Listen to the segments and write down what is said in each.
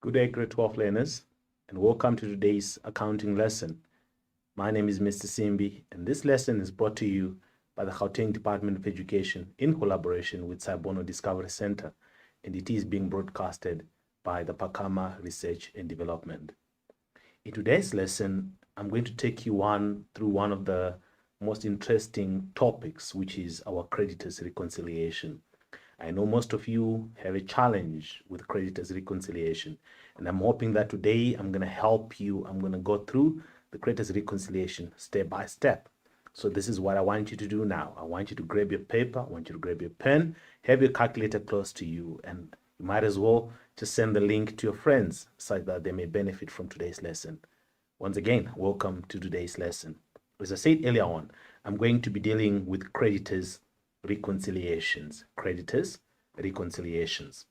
Good day, grade 12 learners, and welcome to today's accounting lesson. My name is Mr. Simbi, and this lesson is brought to you by the Gauteng Department of Education in collaboration with Sabono Discovery Center, and it is being broadcasted by the Pakama Research and Development. In today's lesson, I'm going to take you through one of the most interesting topics, which is our creditors reconciliation. I know most of you have a challenge with creditors reconciliation, and I'm hoping that today I'm going to help you. I'm going to go through the creditors reconciliation step by step. So this is what I want you to do now. I want you to grab your paper, I want you to grab your pen, have your calculator close to you, and you might as well just send the link to your friends so that they may benefit from today's lesson. Once again, welcome to today's lesson. As I said earlier on, I'm going to be dealing with creditors reconciliations. Creditors reconciliations.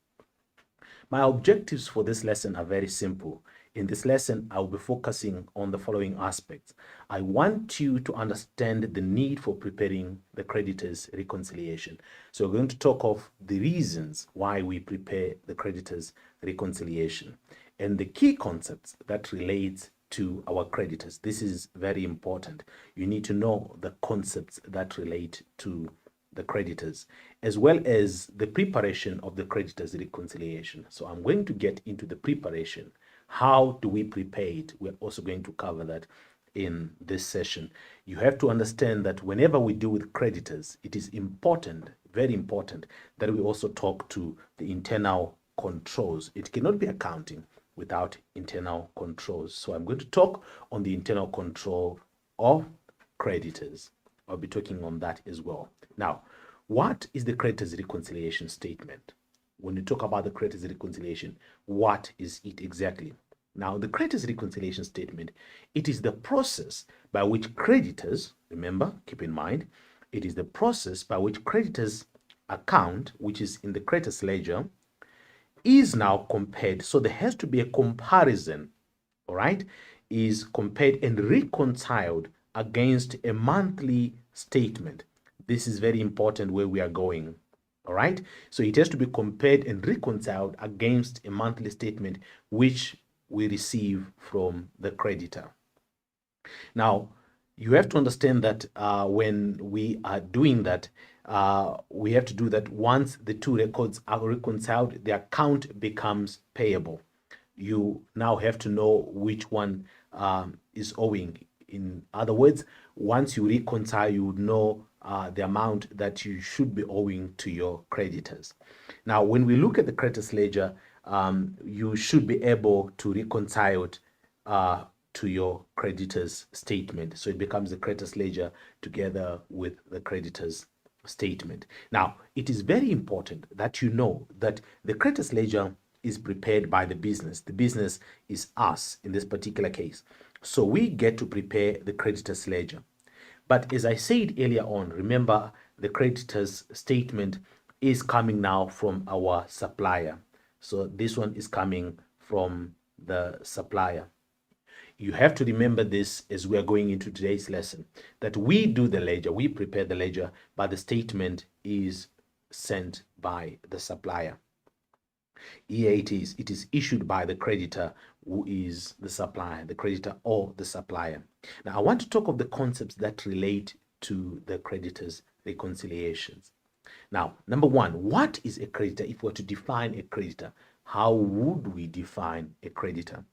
My objectives for this lesson are very simple. In this lesson, I will be focusing on the following aspects. I want you to understand the need for preparing the creditors reconciliation. So we're going to talk of the reasons why we prepare the creditors reconciliation and the key concepts that relate to our creditors. This is very important. You need to know the concepts that relate to the creditors, as well as the preparation of the creditors reconciliation. So I'm going to get into the preparation. How do we prepare it? We're also going to cover that in this session. You have to understand that whenever we deal with creditors, it is important, very important, that we also talk to the internal controls. It cannot be accounting without internal controls. So I'm going to talk on the internal control of creditors. I'll be talking on that as well. Now, what is the creditors reconciliation statement? When you talk about the creditors reconciliation, what is it exactly? Now, the creditors reconciliation statement, it is the process by which creditors, remember, keep in mind, it is the process by which creditors account, which is in the creditors ledger, is now compared. So there has to be a comparison, all right, is compared and reconciled against a monthly statement. This is very important where we are going. All right. So it has to be compared and reconciled against a monthly statement which we receive from the creditor. Now, you have to understand that when we are doing that, we have to do that once the two records are reconciled, the account becomes payable. You now have to know which one is owing. In other words, once you reconcile, you would know the amount that you should be owing to your creditors. Now, when we look at the creditors ledger, you should be able to reconcile it to your creditors statement. So it becomes the creditors ledger together with the creditors statement. Now, it is very important that you know that the creditors ledger is prepared by the business. The business is us in this particular case. So we get to prepare the creditors ledger. But as I said earlier on, remember the creditors statement is coming now from our supplier. So this one is coming from the supplier. You have to remember this as we are going into today's lesson, that we do the ledger, we prepare the ledger, but the statement is sent by the supplier. Here it is issued by the creditor, who is the supplier, the creditor or the supplier. Now, I want to talk of the concepts that relate to the creditors reconciliations. Now, number one, what is a creditor? If we were to define a creditor, how would we define a creditor?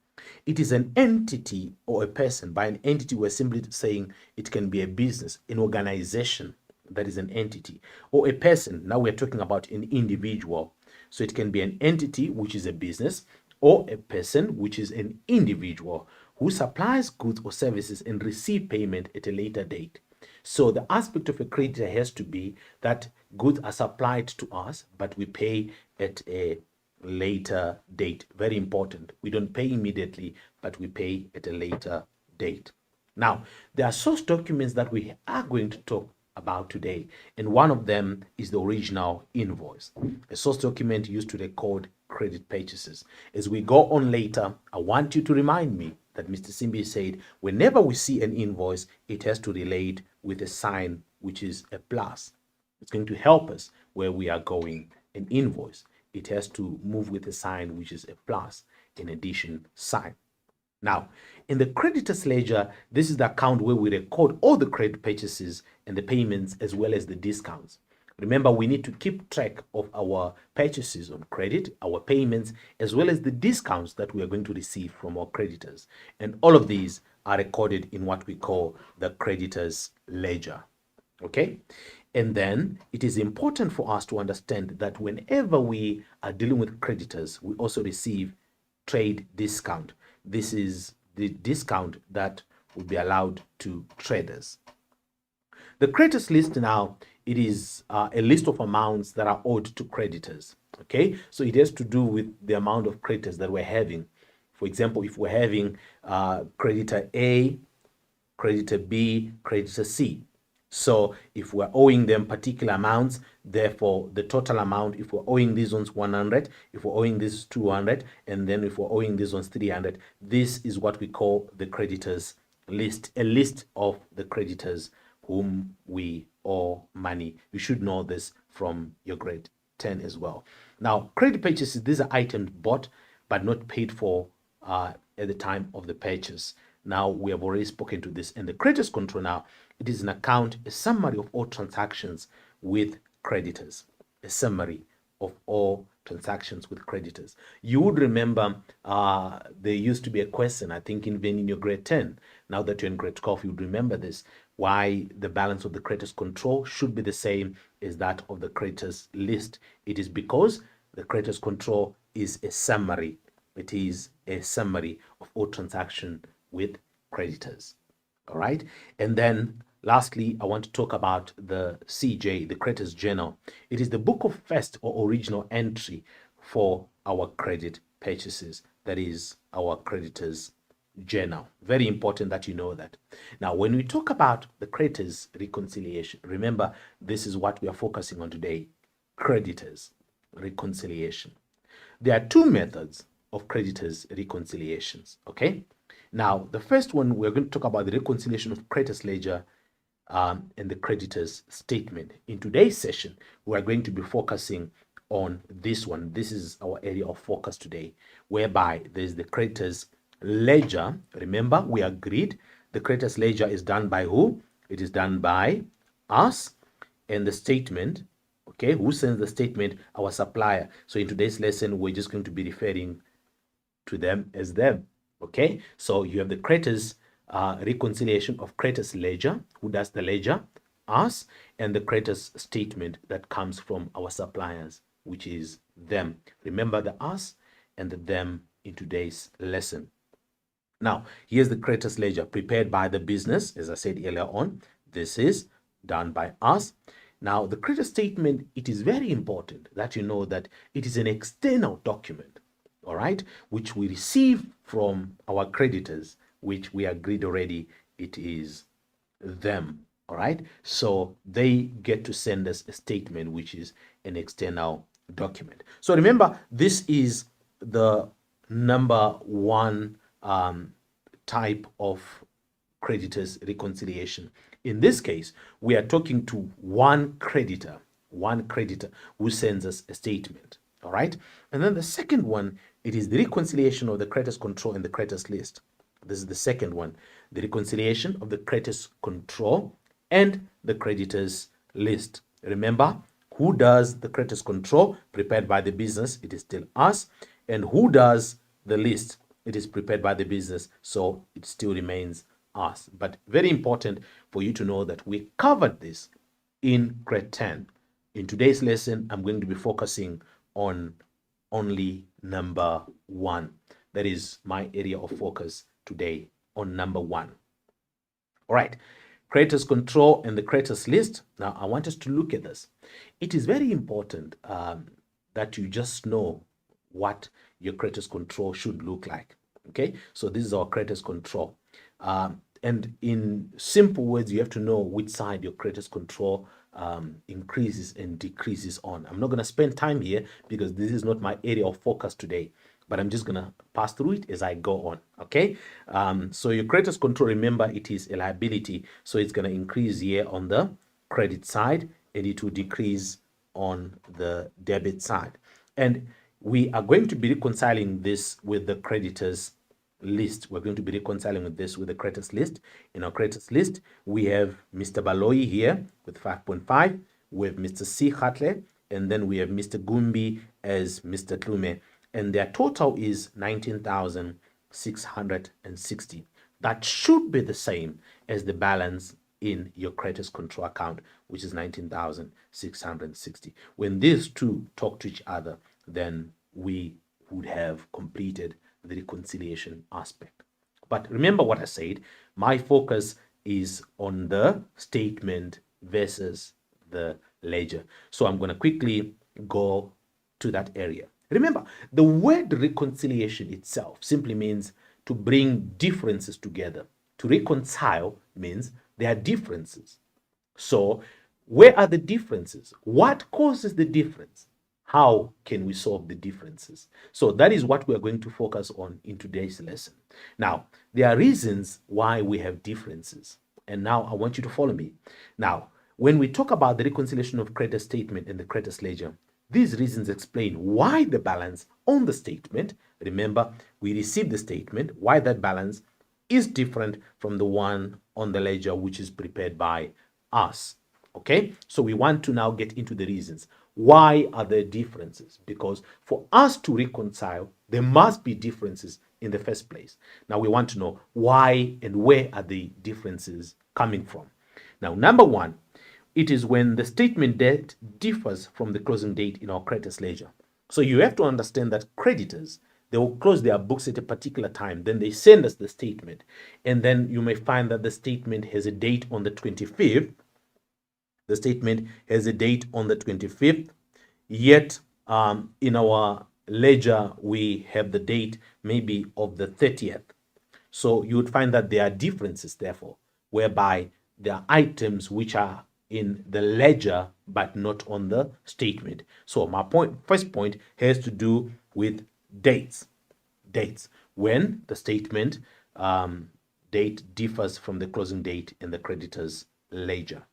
It is an entity or a person. By an entity, we're simply saying it can be a business, an organization that is an entity, or a person. Now we're talking about an individual. So it can be an entity, which is a business, or a person, which is an individual who supplies goods or services and receive payment at a later date. So the aspect of a creditor has to be that goods are supplied to us, but we pay at a later date. Very important. We don't pay immediately, but we pay at a later date. Now, there are source documents that we are going to talk about today, and one of them is the original invoice, a source document used to record credit purchases. As we go on later, I want you to remind me that Mr. Simbi said whenever we see an invoice, it has to relate with a sign which is a plus. It's going to help us where we are going. An invoice, it has to move with a sign which is a plus. an addition sign. Now, in the creditors ledger, this is the account where we record all the credit purchases and the payments as well as the discounts. Remember, we need to keep track of our purchases on credit, our payments, as well as the discounts that we are going to receive from our creditors. And all of these are recorded in what we call the creditors ledger. Okay? And then it is important for us to understand that whenever we are dealing with creditors, we also receive trade discount. This is the discount that will be allowed to traders. The creditors list now, it is a list of amounts that are owed to creditors. Okay, so it has to do with the amount of creditors that we're having. For example, if we're having creditor A, creditor B, creditor C. So if we're owing them particular amounts, therefore the total amount, if we're owing these ones 100, if we're owing this 200, and then if we're owing these ones 300, this is what we call the creditors list, a list of the creditors whom we owe money. You should know this from your grade 10 as well. Now, credit purchases, these are items bought but not paid for at the time of the purchase. Now, we have already spoken to this. And the creditors control now, it is an account, a summary of all transactions with creditors. A summary of all transactions with creditors. You would remember there used to be a question, I think even in your grade 10. Now that you're in grade 12, you would remember this. Why the balance of the creditors control should be the same as that of the creditors list. It is because the creditors control is a summary. It is a summary of all transactions with creditors. All right. And then lastly, I want to talk about the CJ, the creditors journal. It is the book of first or original entry for our credit purchases. That is our creditors journal. Very important that you know that. Now, when we talk about the creditors reconciliation, remember, this is what we are focusing on today. Creditors reconciliation. There are two methods of creditors reconciliations. Okay. Now, the first one, we're going to talk about the reconciliation of creditors ledger and the creditors statement. In today's session, we are going to be focusing on this one. This is our area of focus today, whereby there's the creditors ledger. Remember, we agreed the creditors ledger is done by who? It is done by us. And the statement, okay, who sends the statement? Our supplier. So in today's lesson, we're just going to be referring to them as them. Okay, so you have the creditors reconciliation of creditors ledger. Who does the ledger? Us. And the creditors statement that comes from our suppliers, which is them. Remember the us and the them in today's lesson. Now, here's the creditors ledger prepared by the business. As I said earlier on, this is done by us. Now, the creditors statement, it is very important that you know that it is an external document, all right, which we receive from our creditors, which we agreed already it is them, all right. So they get to send us a statement, which is an external document. So remember, this is the number one type of creditors reconciliation. In this case, we are talking to one creditor who sends us a statement. All right. And then the second one, it is the reconciliation of the creditors control and the creditors list. This is the second one, the reconciliation of the creditors control and the creditors list. Remember, who does the creditors control? Prepared by the business. It is still us. And who does the list? It is prepared by the business. So it still remains us. But very important for you to know that we covered this in grade 10. In today's lesson, I'm going to be focusing on only number one. That is my area of focus today, on number one. All right, creditors control and the creditors list. Now, I want us to look at this. It is very important that you just know what your creditors control should look like. Okay, so this is our creditors control. And in simple words, you have to know which side your creditors control increases and decreases on. I'm not going to spend time here because this is not my area of focus today, but I'm just going to pass through it as I go on. Okay, so your creditors control, remember, it is a liability, so it's going to increase here on the credit side and it will decrease on the debit side. And we are going to be reconciling this with the creditors list. We're going to be reconciling with this with the creditors list. In our creditors list, we have Mr. Baloyi here with 5.5. We have Mr. C. Hatle, and then we have Mr. Gumbi as Mr. Klume. And their total is 19,660. That should be the same as the balance in your creditors control account, which is 19,660. When these two talk to each other, then we would have completed the reconciliation aspect. But remember what I said, my focus is on the statement versus the ledger. So I'm going to quickly go to that area. Remember, the word reconciliation itself simply means to bring differences together. To reconcile means there are differences. So where are the differences? What causes the difference? How can we solve the differences? So that is what we are going to focus on in today's lesson. Now, there are reasons why we have differences. And now I want you to follow me. Now, when we talk about the reconciliation of credit statement and the creditors ledger, these reasons explain why the balance on the statement, remember, we received the statement, why that balance is different from the one on the ledger, which is prepared by us. Okay, so we want to now get into the reasons. Why are there differences? Because for us to reconcile, there must be differences in the first place. Now we want to know why and where are the differences coming from. Now, number one, it is when the statement date differs from the closing date in our creditors ledger. So you have to understand that creditors, they will close their books at a particular time. Then they send us the statement. And then you may find that the statement has a date on the 25th. The statement has a date on the 25th. Yet in our ledger, we have the date maybe of the 30th. So you would find that there are differences, therefore, whereby there are items which are in the ledger but not on the statement. So my first point has to do with dates. Dates. When the statement date differs from the closing date in the creditor's ledger.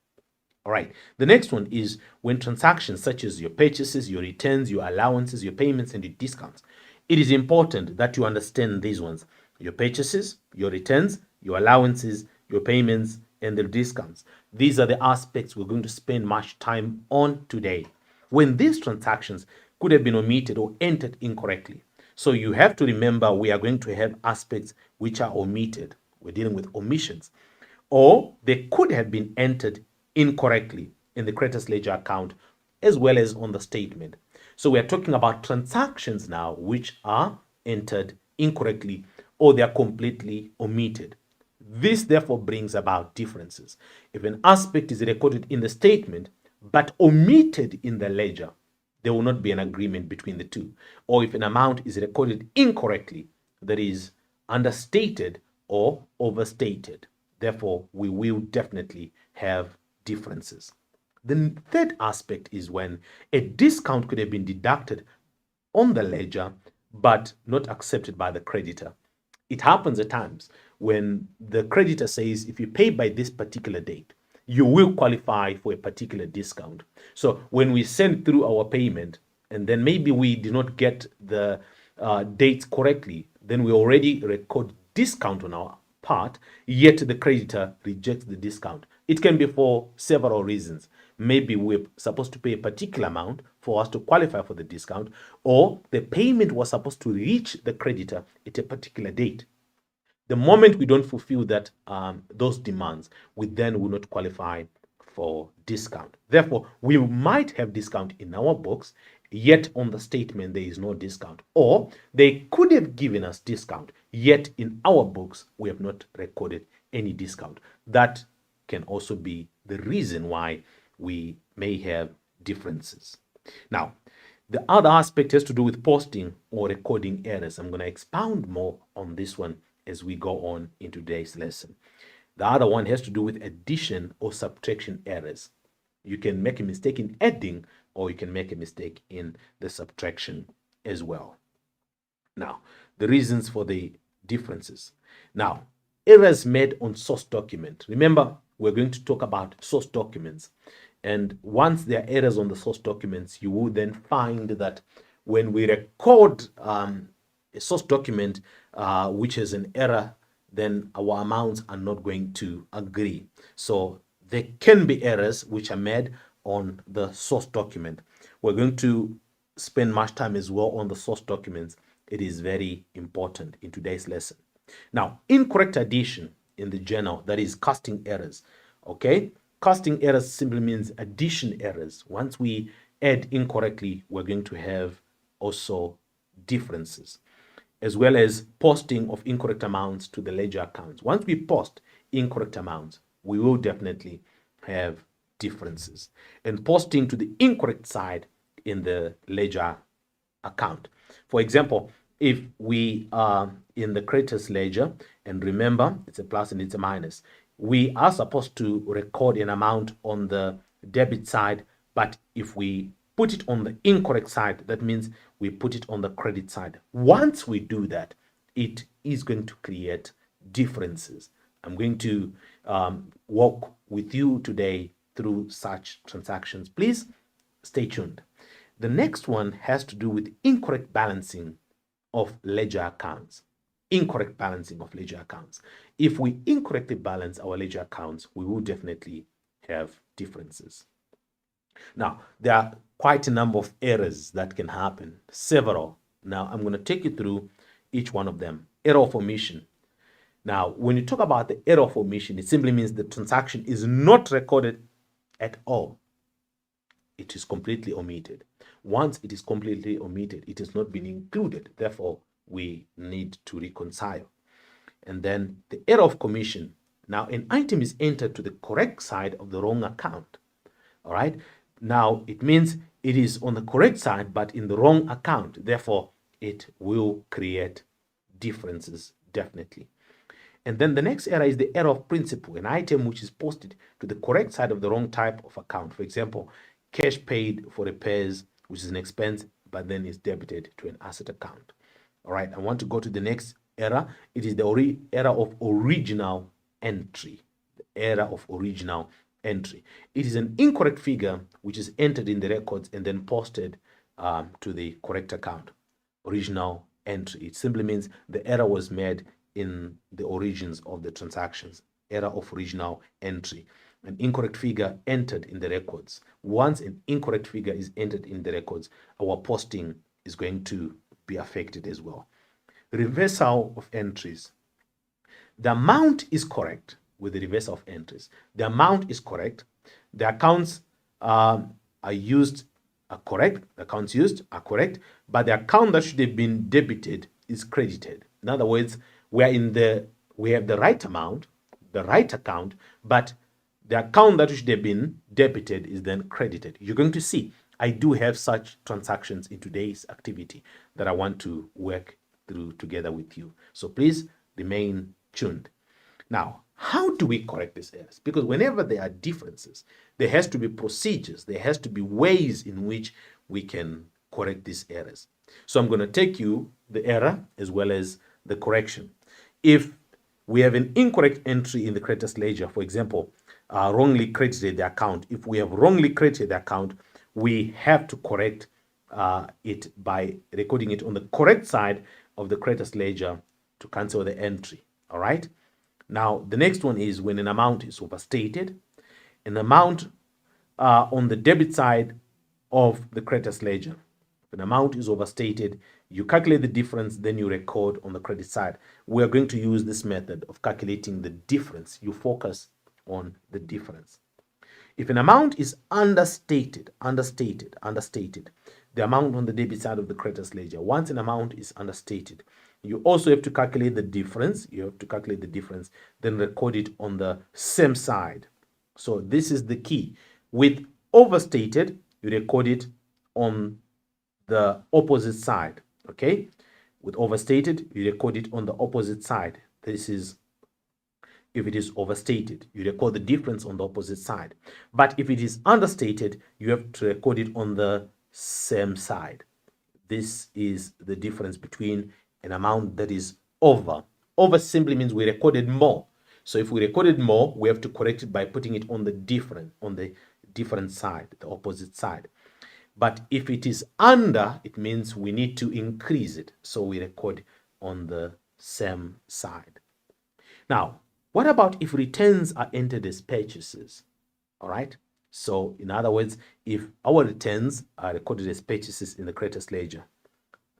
All right. The next one is when transactions such as your purchases, your returns, your allowances, your payments, and your discounts. It is important that you understand these ones. Your purchases, your returns, your allowances, your payments, and the discounts. These are the aspects we're going to spend much time on today. When these transactions could have been omitted or entered incorrectly. So you have to remember we are going to have aspects which are omitted. We're dealing with omissions. Or they could have been entered incorrectly in the creditors ledger account as well as on the statement. So we are talking about transactions now which are entered incorrectly or they are completely omitted. This therefore brings about differences. If an aspect is recorded in the statement but omitted in the ledger, there will not be an agreement between the two. Or if an amount is recorded incorrectly, that is understated or overstated, therefore we will definitely have differences. The third aspect is when a discount could have been deducted on the ledger but not accepted by the creditor. It happens at times when the creditor says if you pay by this particular date, you will qualify for a particular discount. So when we send through our payment and then maybe we did not get the dates correctly, then we already record discount on our part, yet the creditor rejects the discount. It can be for several reasons. Maybe we're supposed to pay a particular amount for us to qualify for the discount, or the payment was supposed to reach the creditor at a particular date. The moment we don't fulfill that those demands, we then will not qualify for discount. Therefore, we might have discount in our books, yet on the statement there is no discount. Or they could have given us discount, yet in our books we have not recorded any discount. That can also be the reason why we may have differences. Now, the other aspect has to do with posting or recording errors. I'm going to expound more on this one as we go on in today's lesson. The other one has to do with addition or subtraction errors. You can make a mistake in adding or you can make a mistake in the subtraction as well. Now, the reasons for the differences. Now, errors made on source document. Remember, we're going to talk about source documents. And once there are errors on the source documents, you will then find that when we record a source document which has an error, then our amounts are not going to agree. So there can be errors which are made on the source document. We're going to spend much time as well on the source documents. It is very important in today's lesson. Now, incorrect addition in the journal, that is casting errors. Okay, casting errors simply means addition errors. Once we add incorrectly, we're going to have also differences, as well as posting of incorrect amounts to the ledger accounts. Once we post incorrect amounts, we will definitely have differences. And posting to the incorrect side in the ledger account. For example, if we are in the creditors ledger, and remember, it's a plus and it's a minus, we are supposed to record an amount on the debit side, but if we put it on the incorrect side, that means we put it on the credit side. Once we do that, it is going to create differences. I'm going to walk with you today through such transactions. Please stay tuned. The next one has to do with incorrect balancing of ledger accounts. Incorrect balancing of ledger accounts. If we incorrectly balance our ledger accounts, we will definitely have differences. Now, there are quite a number of errors that can happen, several. Now, I'm going to take you through each one of them. Error of omission. Now, when you talk about the error of omission, it simply means the transaction is not recorded at all. It is completely omitted. Once it is completely omitted, it has not been included. Therefore, we need to reconcile. And then the error of commission. Now, an item is entered to the correct side of the wrong account. All right. Now, it means it is on the correct side, but in the wrong account. Therefore, it will create differences, definitely. And then the next error is the error of principal, an item which is posted to the correct side of the wrong type of account. For example, cash paid for repairs, which is an expense, but then is debited to an asset account. All right, I want to go to the next error. It is the error of original entry. The error of original entry. It is an incorrect figure which is entered in the records and then posted to the correct account. Original entry. It simply means the error was made in the origins of the transactions. Error of original entry. An incorrect figure entered in the records. Once an incorrect figure is entered in the records, our posting is going to be affected as well. Reversal of entries. The amount is correct with the reversal of entries. The amount is correct. The accounts are correct. The accounts used are correct, but the account that should have been debited is credited. In other words, we have the right amount, the right account, but the account that should have been debited is then credited. You're going to see I do have such transactions in today's activity that I want to work through together with you. So please remain tuned. Now, how do we correct these errors? Because whenever there are differences, there has to be procedures, there has to be ways in which we can correct these errors. So I'm going to take you the error as well as the correction. If we have an incorrect entry in the creditors ledger, for example, wrongly credited the account. If we have wrongly credited the account, we have to correct it by recording it on the correct side of the creditors ledger to cancel the entry. All right. Now, the next one is when an amount is overstated. An amount on the debit side of the creditors ledger. If an amount is overstated, you calculate the difference, then you record on the credit side. We are going to use this method of calculating the difference. You focus on the difference. If an amount is understated, the amount on the debit side of the creditors ledger, once an amount is understated, you also have to calculate the difference. You have to calculate the difference, then record it on the same side. So this is the key. With overstated, you record it on the opposite side. Okay? With overstated, you record it on the opposite side. This is if it is overstated, you record the difference on the opposite side. But if it is understated, you have to record it on the same side. This is the difference between an amount that is over. Over simply means we recorded more. So if we recorded more, we have to correct it by putting it on the different side, the opposite side. But if it is under, it means we need to increase it. So we record on the same side. Now, what about if returns are entered as purchases? All right. So in other words, if our returns are recorded as purchases in the creditors ledger,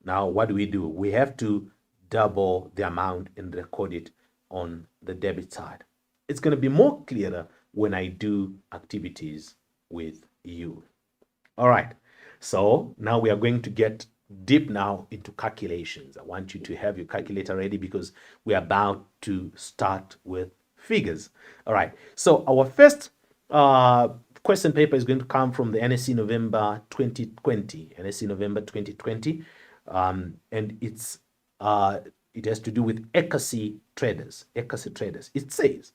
now what do? We have to double the amount and record it on the debit side. It's going to be more clearer when I do activities with you. All right. So now we are going to get deep now into calculations. I want you to have your calculator ready because we are about to start with figures. All right. So our first question paper is going to come from the NSC November 2020. NSC November 2020. And it has to do with ECAC traders. ECAC traders. It says,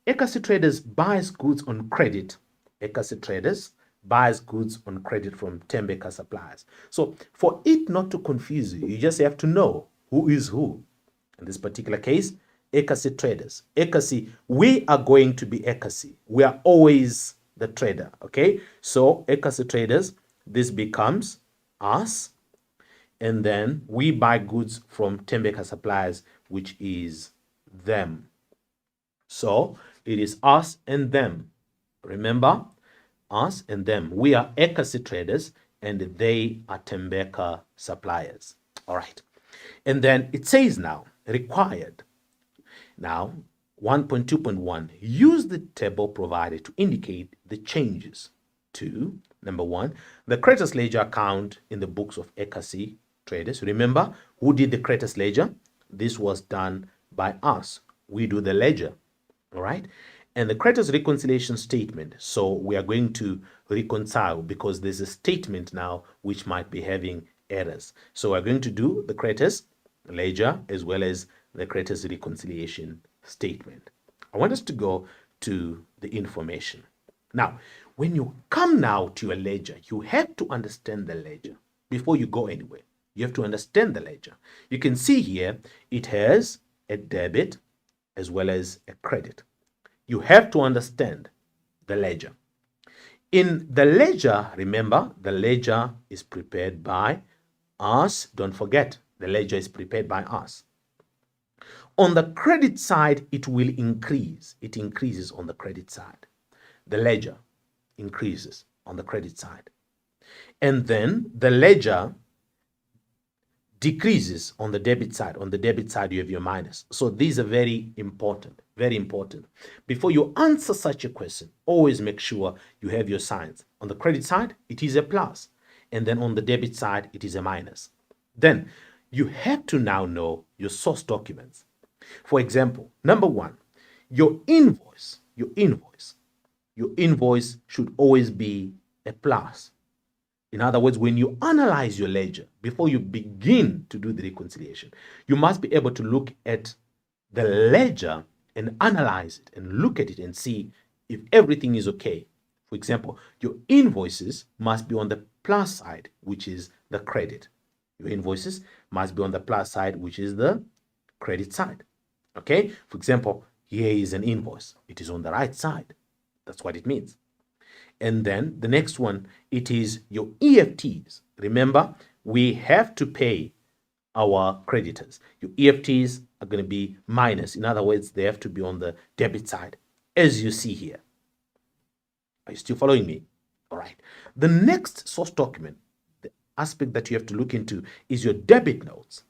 ECAC traders buys goods on credit. ECAC traders buys goods on credit from Tembeka suppliers. So for it not to confuse you, you just have to know who is who. In this particular case, ECAC traders. ECAC, we are going to be ECAC. We are always the trader, okay? So ECAC traders, this becomes us, and then we buy goods from Tembeka suppliers, which is them. So it is us and them. Remember, us and them. We are ECAC traders and they are Tembeka suppliers. All right. And then it says now, required. Now, 1.2.1, use the table provided to indicate the changes to, number one, the creditors ledger account in the books of ECAC traders. Remember, who did the creditors ledger? This was done by us. We do the ledger. All right. And the creditors reconciliation statement. So we are going to reconcile because there's a statement now which might be having errors. So we're going to do the creditors ledger as well as the creditors reconciliation statement. I want us to go to the information. Now, when you come now to your ledger, you have to understand the ledger before you go anywhere. You have to understand the ledger. You can see here it has a debit as well as a credit. You have to understand the ledger. In the ledger, remember, the ledger is prepared by us. Don't forget, the ledger is prepared by us. On the credit side, it will increase. It increases on the credit side. The ledger increases on the credit side. And then the ledger decreases on the debit side. On the debit side, you have your minus. So these are very important, very important. Before you answer such a question, always make sure you have your signs. On the credit side, it is a plus. And then on the debit side, it is a minus. Then you have to now know your source documents. For example, number one, your invoice should always be a plus. In other words, when you analyze your ledger, before you begin to do the reconciliation, you must be able to look at the ledger and analyze it and look at it and see if everything is okay. For example, your invoices must be on the plus side, which is the credit. Your invoices must be on the plus side, which is the credit side. Okay? For example, here is an invoice. It is on the right side. That's what it means. And then the next one, it is your EFTs. Remember, we have to pay our creditors. Your EFTs are going to be minus. In other words, they have to be on the debit side, as you see here. Are you still following me? All right. The next source document, the aspect that you have to look into is your debit notes.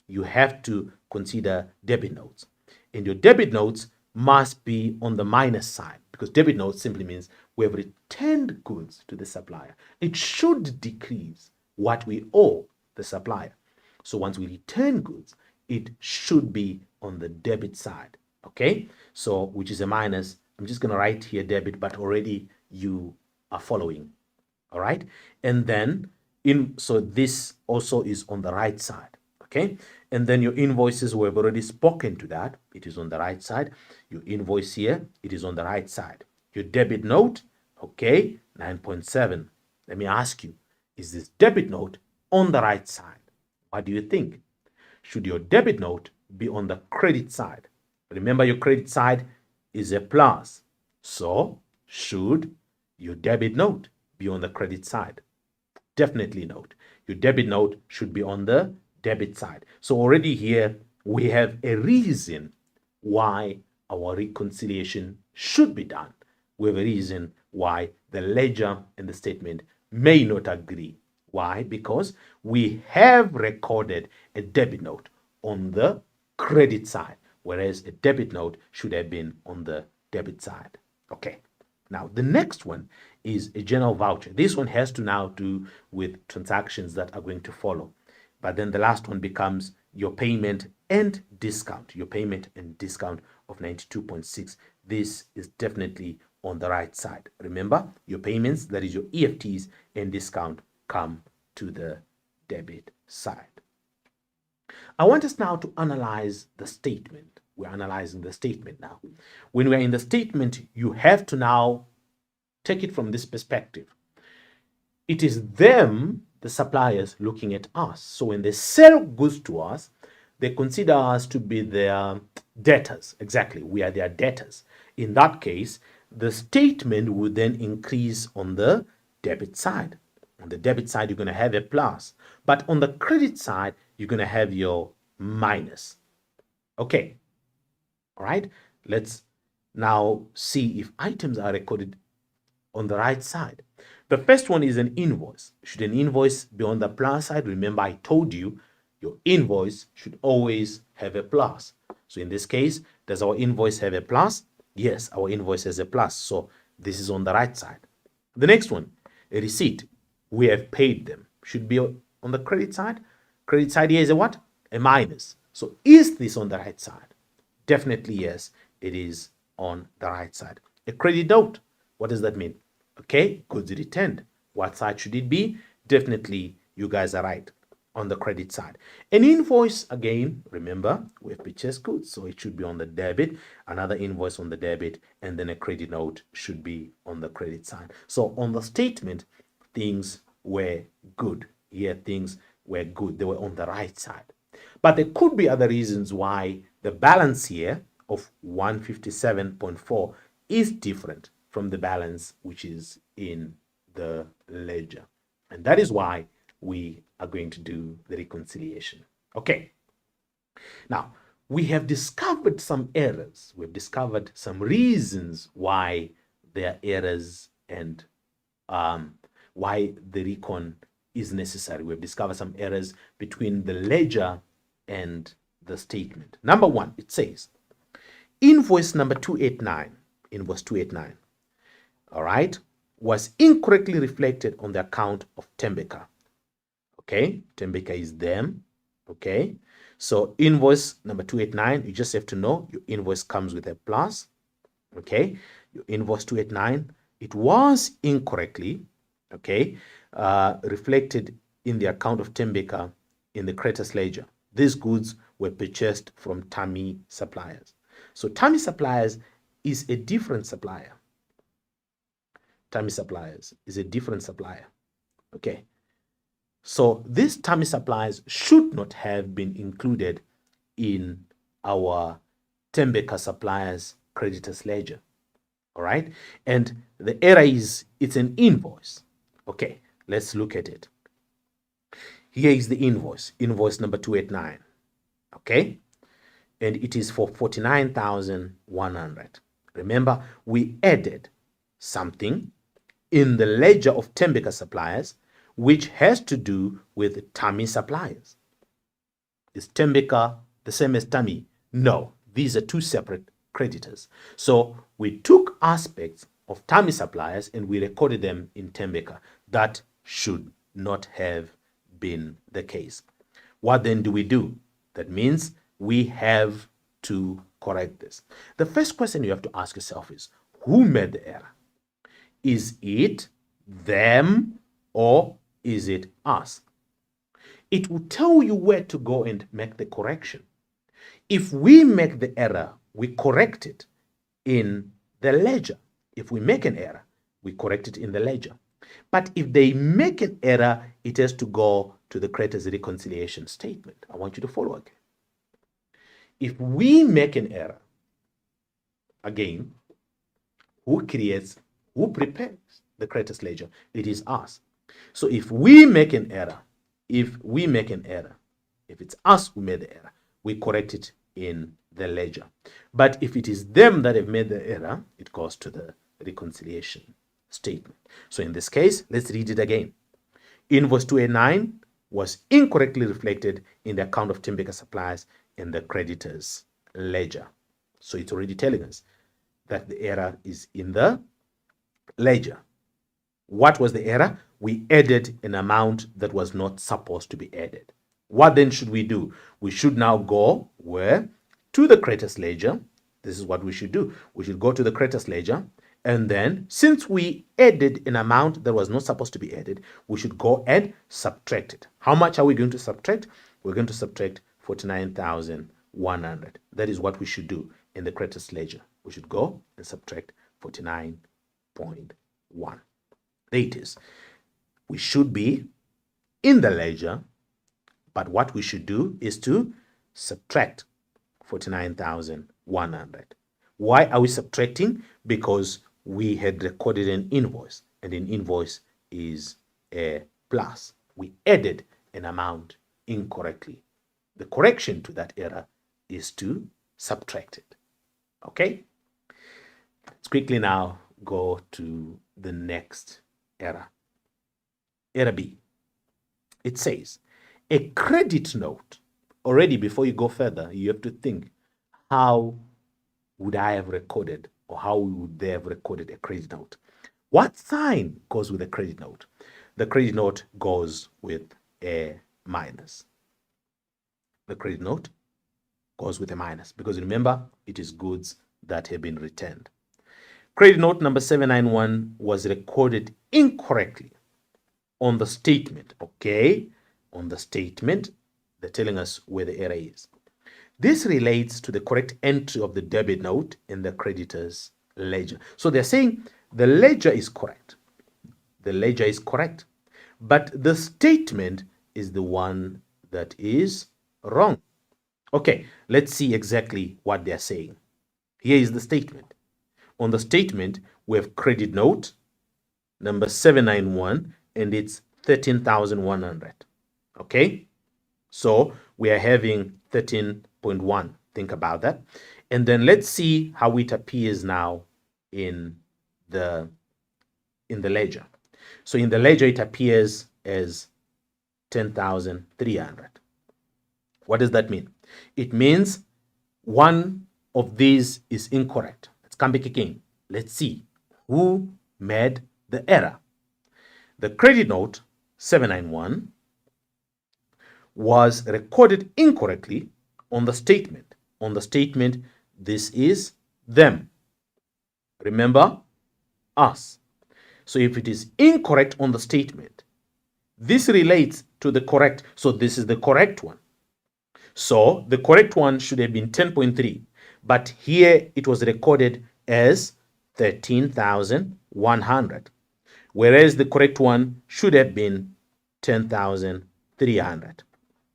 You have to consider debit notes. And your debit notes must be on the minus side, because debit notes simply means we have returned goods to the supplier. It should decrease what we owe the supplier. So once we return goods, it should be on the debit side. Okay, so which is a minus. I'm just going to write here debit, but already you are following. All right, and then so this also is on the right side. Okay, and then your invoices, we have already spoken to that. It is on the right side. Your invoice here, it is on the right side. Your debit note, okay, 9.7. Let me ask you, is this debit note on the right side? What do you think? Should your debit note be on the credit side? Remember, your credit side is a plus. So should your debit note be on the credit side? definitely note. Your debit note should be on the debit side. So already here we have a reason why our reconciliation should be done. We have a reason why the ledger and the statement may not agree. Why? Because we have recorded a debit note on the credit side, whereas a debit note should have been on the debit side. Okay. Now, the next one is a general voucher. This one has to now do with transactions that are going to follow. But then the last one becomes your payment and discount. Your payment and discount of 92.6. This is definitely on the right side. Remember, your payments, that is your EFTs, and discount come to the debit side. I want us now to analyze the statement. We're analyzing the statement now. When we're in the statement, you have to now take it from this perspective. It is them, the suppliers, looking at us. So when they sell goods to us, they consider us to be their debtors. Exactly, we are their debtors. In that case, the statement would then increase on the debit side. On the debit side, you're going to have a plus. But on the credit side, you're going to have your minus. Okay. All right. Let's now see if items are recorded on the right side. The first one is an invoice. Should an invoice be on the plus side? Remember, I told you your invoice should always have a plus. So in this case, does our invoice have a plus? Yes, our invoice has a plus. So this is on the right side. The next one, a receipt. We have paid them. Should be on the credit side. Credit side here is a what? A minus. So is this on the right side? Definitely yes, it is on the right side. A credit note. What does that mean? Okay, goods returned. What side should it be? Definitely, you guys are right, on the credit side. An invoice, again, remember, we have purchased goods, so it should be on the debit, another invoice on the debit, and then a credit note should be on the credit side. So on the statement, things were good. Here, things were good. They were on the right side. But there could be other reasons why the balance here of 157.4 is different from the balance which is in the ledger. And that is why we are going to do the reconciliation. Okay. Now, we have discovered some errors. We've discovered some reasons why there are errors and why the recon is necessary. We've discovered some errors between the ledger and the statement. Number one, it says, invoice number 289, invoice 289, all right, was incorrectly reflected on the account of Tembeka. Okay, Tembeka is them. Okay, so invoice number 289, you just have to know your invoice comes with a plus. Okay, your invoice 289, it was incorrectly, okay, reflected in the account of Tembeka in the creditors ledger. These goods were purchased from Tami Suppliers. So Tami Suppliers is a different supplier. Tami Suppliers is a different supplier. Okay. So these Tami Suppliers should not have been included in our Tembeka Suppliers creditors ledger. All right. And the error is it's an invoice. Okay. Let's look at it. Here is the invoice, invoice number 289. Okay. And it is for 49,100. Remember, we added something in the ledger of Tembeka Suppliers, which has to do with Tami Suppliers. Is Tembeka the same as Tami? No, these are two separate creditors. So we took aspects of Tami Suppliers and we recorded them in Tembeka. That should not have been the case. What then do we do? That means we have to correct this. The first question you have to ask yourself is, who made the error? Is it them or is it us? It will tell you where to go and make the correction. If we make the error, we correct it in the ledger. If we make an error, we correct it in the ledger. But if they make an error, it has to go to the creditors reconciliation statement. I want you to follow again. If we make an error, again, who prepares the creditors ledger? It is us. So if we make an error, if it's us who made the error, we correct it in the ledger. But if it is them that have made the error, it goes to the reconciliation statement. So in this case, let's read it again. Invoice 289 was incorrectly reflected in the account of Timber Suppliers in the creditors ledger. So it's already telling us that the error is in the ledger. What was the error? We added an amount that was not supposed to be added. What then should we do? We should now go where? To the creditors ledger. This is what we should do. We should go to the creditors ledger, and then since we added an amount that was not supposed to be added, we should go and subtract it. How much are we going to subtract? We're going to subtract 49,100. That is what we should do in the creditors ledger. We should go and subtract 49.1. There it is. We should be in the ledger, but what we should do is to subtract 49,100. Why are we subtracting? Because we had recorded an invoice, and an invoice is a plus. We added an amount incorrectly. The correction to that error is to subtract it. Okay? Let's quickly now go to the next error. Error B. It says, a credit note. Already before you go further, you have to think, how would I have recorded, or how would they have recorded a credit note? What sign goes with a credit note? The credit note goes with a minus. The credit note goes with a minus because remember, it is goods that have been returned. Credit note number 791 was recorded incorrectly on the statement. Okay, on the statement, they're telling us where the error is. This relates to the correct entry of the debit note in the creditor's ledger. So they're saying the ledger is correct. The ledger is correct, but the statement is the one that is wrong. Okay, let's see exactly what they're saying. Here is the statement. On the statement, we have credit note number 791, and it's 13,100. Okay, so we are having 13.1. Think about that. And then let's see how it appears now in the ledger. So in the ledger, it appears as 10,300. What does that mean? It means one of these is incorrect. Let's come back again. Let's see who made the error. The credit note 791 was recorded incorrectly on the statement. On the statement, this is them. Remember, us. So if it is incorrect on the statement, this relates to the correct. So this is the correct one. So the correct one should have been 10.3, but here it was recorded as 13,100, whereas the correct one should have been 10,300.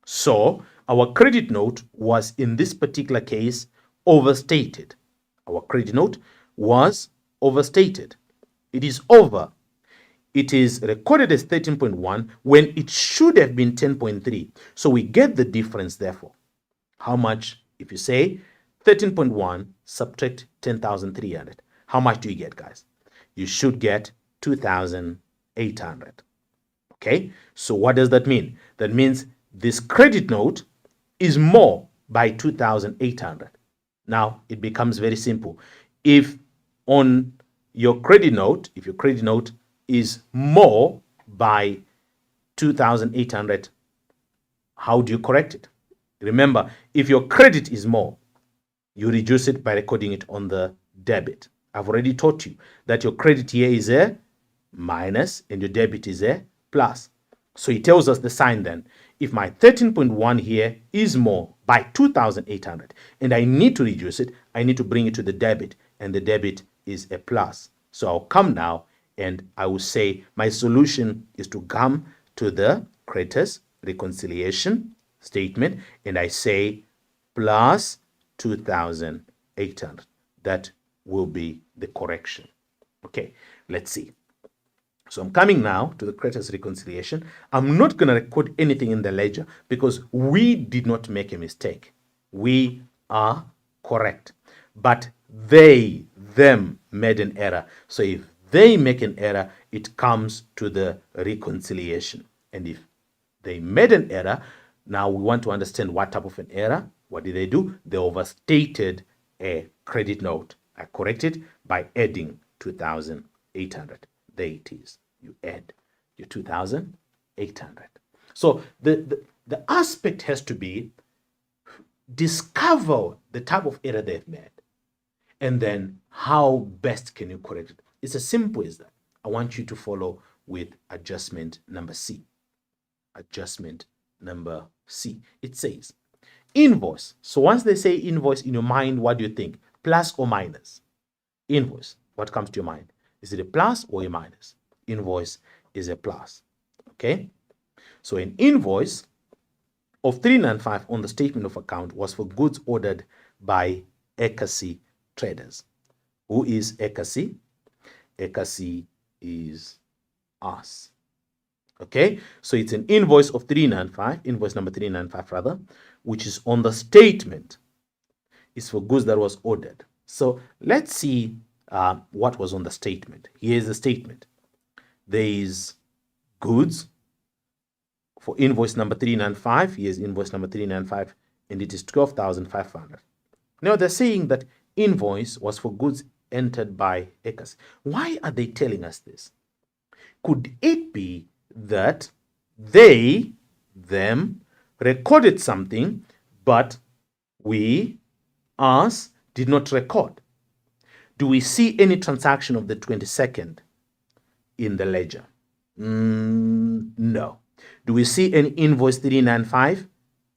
So our credit note was, in this particular case, overstated. Our credit note was overstated. It is over. It is recorded as 13.1 when it should have been 10.3. So we get the difference, therefore. How much? If you say 13.1 subtract 10,300, how much do you get, guys? You should get 2,800. Okay, so what does that mean? That means this credit note is more by 2,800. Now it becomes very simple. If on your credit note, if your credit note is more by 2,800, how do you correct it? Remember, if your credit is more, you reduce it by recording it on the debit. I've already taught you that your credit here is a minus and your debit is a plus. So it tells us the sign then. If my 13.1 here is more by 2,800 and I need to reduce it, I need to bring it to the debit, and the debit is a plus. So I'll come now and I will say my solution is to come to the creditors reconciliation statement, and I say plus 2,800. That will be the correction. Okay, let's see. So I'm coming now to the creditors reconciliation. I'm not going to record anything in the ledger because we did not make a mistake. We are correct. But them made an error. So if they make an error, it comes to the reconciliation. And if they made an error, now we want to understand what type of an error. What did they do? They overstated a credit note. I corrected by adding 2,800. There it is. You add your 2,800. So the aspect has to be discover the type of error they've made and then how best can you correct it. It's as simple as that. I want you to follow with adjustment number C. Adjustment number C. It says invoice. So once they say invoice in your mind, what do you think? Plus or minus? Invoice. What comes to your mind? Is it a plus or a minus? Invoice is a plus. Okay. So an invoice of 395 on the statement of account was for goods ordered by NSC Traders. Who is NSC? NSC is us. Okay, so it's an invoice of 395, invoice number 395 rather, which is on the statement. It's for goods that was ordered. So let's see what was on the statement. Here's the statement. There is goods for invoice number 395. Here's invoice number 395, and it is 12,500. Now they're saying that invoice was for goods entered by NSC. Why are they telling us this? Could it be that them recorded something, but we, us, did not record? Do we see any transaction of the 22nd in the ledger? No. Do we see any invoice 395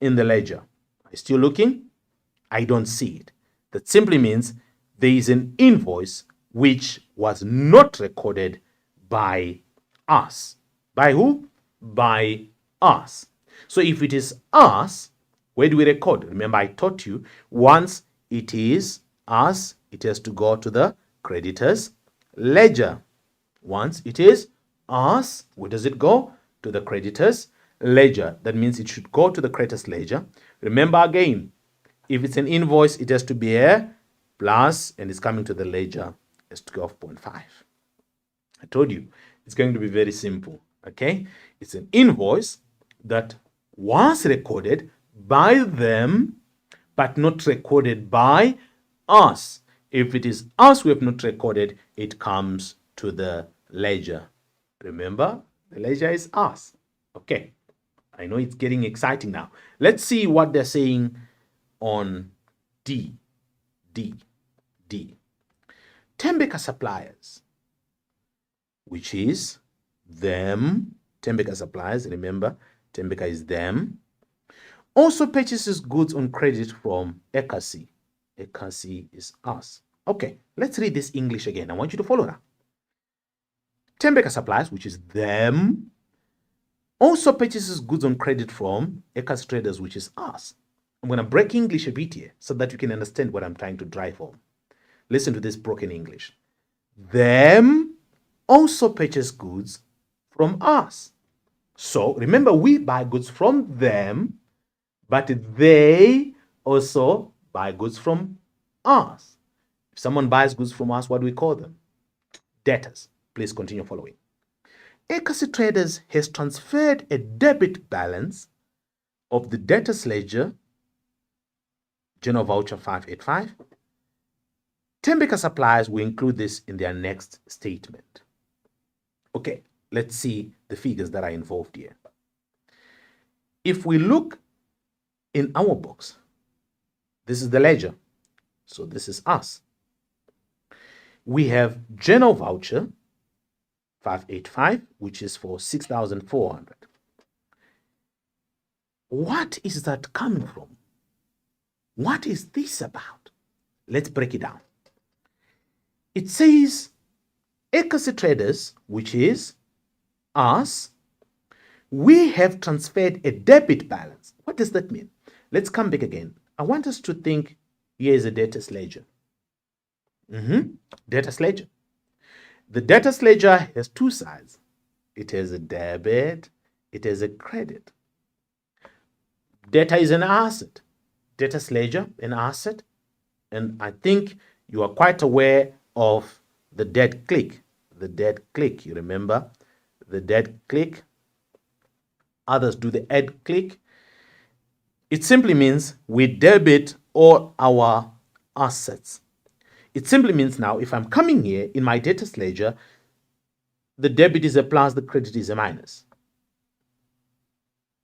in the ledger? Are you still looking? I don't see it. That simply means there is an invoice which was not recorded by us. By who? By us. So if it is us, where do we record? Remember, I taught you once it is us, it has to go to the creditors ledger. Once it is us, where does it go? To the creditors ledger. That means it should go to the creditors ledger. Remember again, if it's an invoice, it has to be a plus and it's coming to the ledger as 12.5. I told you it's going to be very simple. Okay, it's an invoice that was recorded by them but not recorded by us. If it is us we have not recorded, it comes to the ledger. Remember, the ledger is us. Okay, I know it's getting exciting now. Let's see what they're saying on D. Tembeka suppliers, which is them. Tembeka suppliers, remember, Tembeka is them. Also purchases goods on credit from NSC. NSC is us. Okay, let's read this English again. I want you to follow that. Tembeka suppliers, which is them, also purchases goods on credit from NSC Traders, which is us. I'm going to break English a bit here so that you can understand what I'm trying to drive home. Listen to this broken English. Them also purchase goods from us. So remember, we buy goods from them, but they also buy goods from us. If someone buys goods from us, what do we call them? Debtors. Please continue following. NSC Traders has transferred a debit balance of the debtors ledger, General Voucher 585. Tembeka suppliers will include this in their next statement. Okay, let's see the figures that are involved here. If we look in our books, this is the ledger. So this is us. We have General Voucher 585, which is for 6,400. What is that coming from? What is this about? Let's break it down. It says NSC Traders, which is us, we have transferred a debit balance. What does that mean? Let's come back again. I want us to think here is a debtors ledger. Debtors ledger. The debtors ledger has two sides. It has a debit, it has a credit. Debtor is an asset. Debtors ledger, an asset. And I think you are quite aware of the debt click. The debt click, you remember? The debt click. Others do the add click. It simply means we debit all our assets. It simply means now if I'm coming here in my debtors ledger, the debit is a plus, the credit is a minus.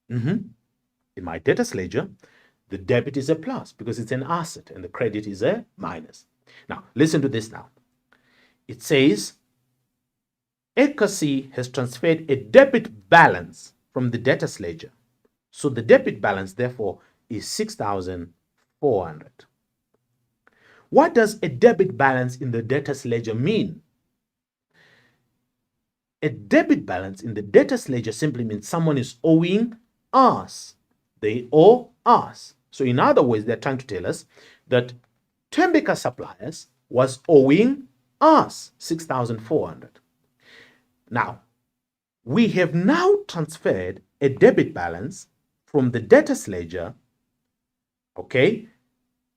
In my debtors ledger, the debit is a plus because it's an asset and the credit is a minus. Now, listen to this now. It says, NSC has transferred a debit balance from the debtors ledger. So the debit balance, therefore, is 6,400. What does a debit balance in the debtors ledger mean? A debit balance in the debtors ledger simply means someone is owing us. They owe us. So in other words, they're trying to tell us that Tembeka Suppliers was owing us 6,400. Now, we have now transferred a debit balance from the debtors ledger, okay?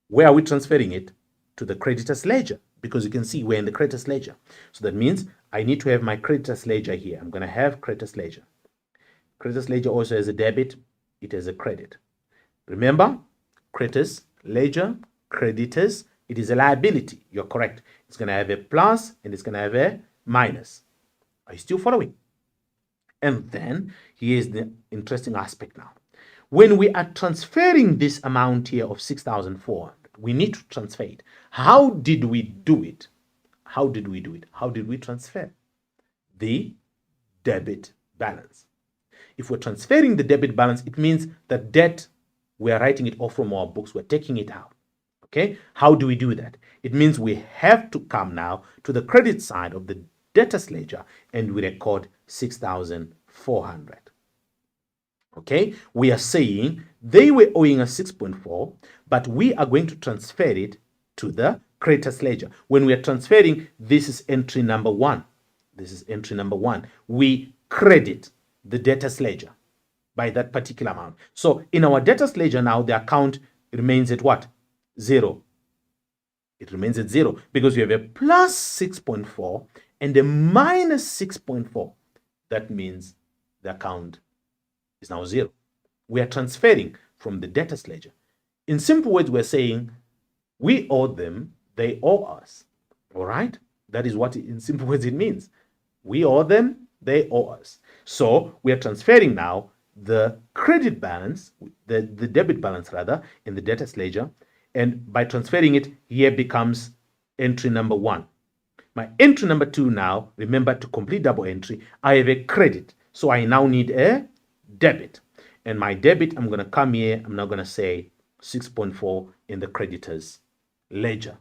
Where are we transferring it? To the creditors ledger, because you can see we're in the creditors ledger. So that means I need to have my creditors ledger here. I'm going to have creditors ledger. Creditors ledger also has a debit, it has a credit. Remember, creditors ledger, creditors, it is a liability. You're correct. It's going to have a plus and it's going to have a minus. Are you still following? And then here's the interesting aspect now. When we are transferring this amount here of 6,400, we need to transfer it. How did we do it? How did we do it? How did we transfer the debit balance? If we're transferring the debit balance, it means that debt, we are writing it off from our books. We're taking it out. Okay? How do we do that? It means we have to come now to the credit side of the debtors ledger and we record 6,400. Okay? We are saying they were owing us 6.4, but we are going to transfer it to the creditors ledger. When we are transferring, this is entry number 1. This is entry number 1. We credit the debtors ledger by that particular amount. So in our debtors ledger now, the account remains at what? 0. It remains at 0 because we have a plus 6.4 and a minus 6.4. That means the account is now 0. We are transferring from the debtors ledger. In simple words, we're saying we owe them, they owe us. All right? That is what in simple words it means. We owe them, they owe us. So we are transferring now the credit balance, the debit balance rather, in the debtors ledger. And by transferring it, here becomes entry number 1. My entry number 2 now, remember to complete double entry, I have a credit. So I now need a debit. And my debit, I'm going to come here, I'm now going to say 6.4 in the creditors ledger.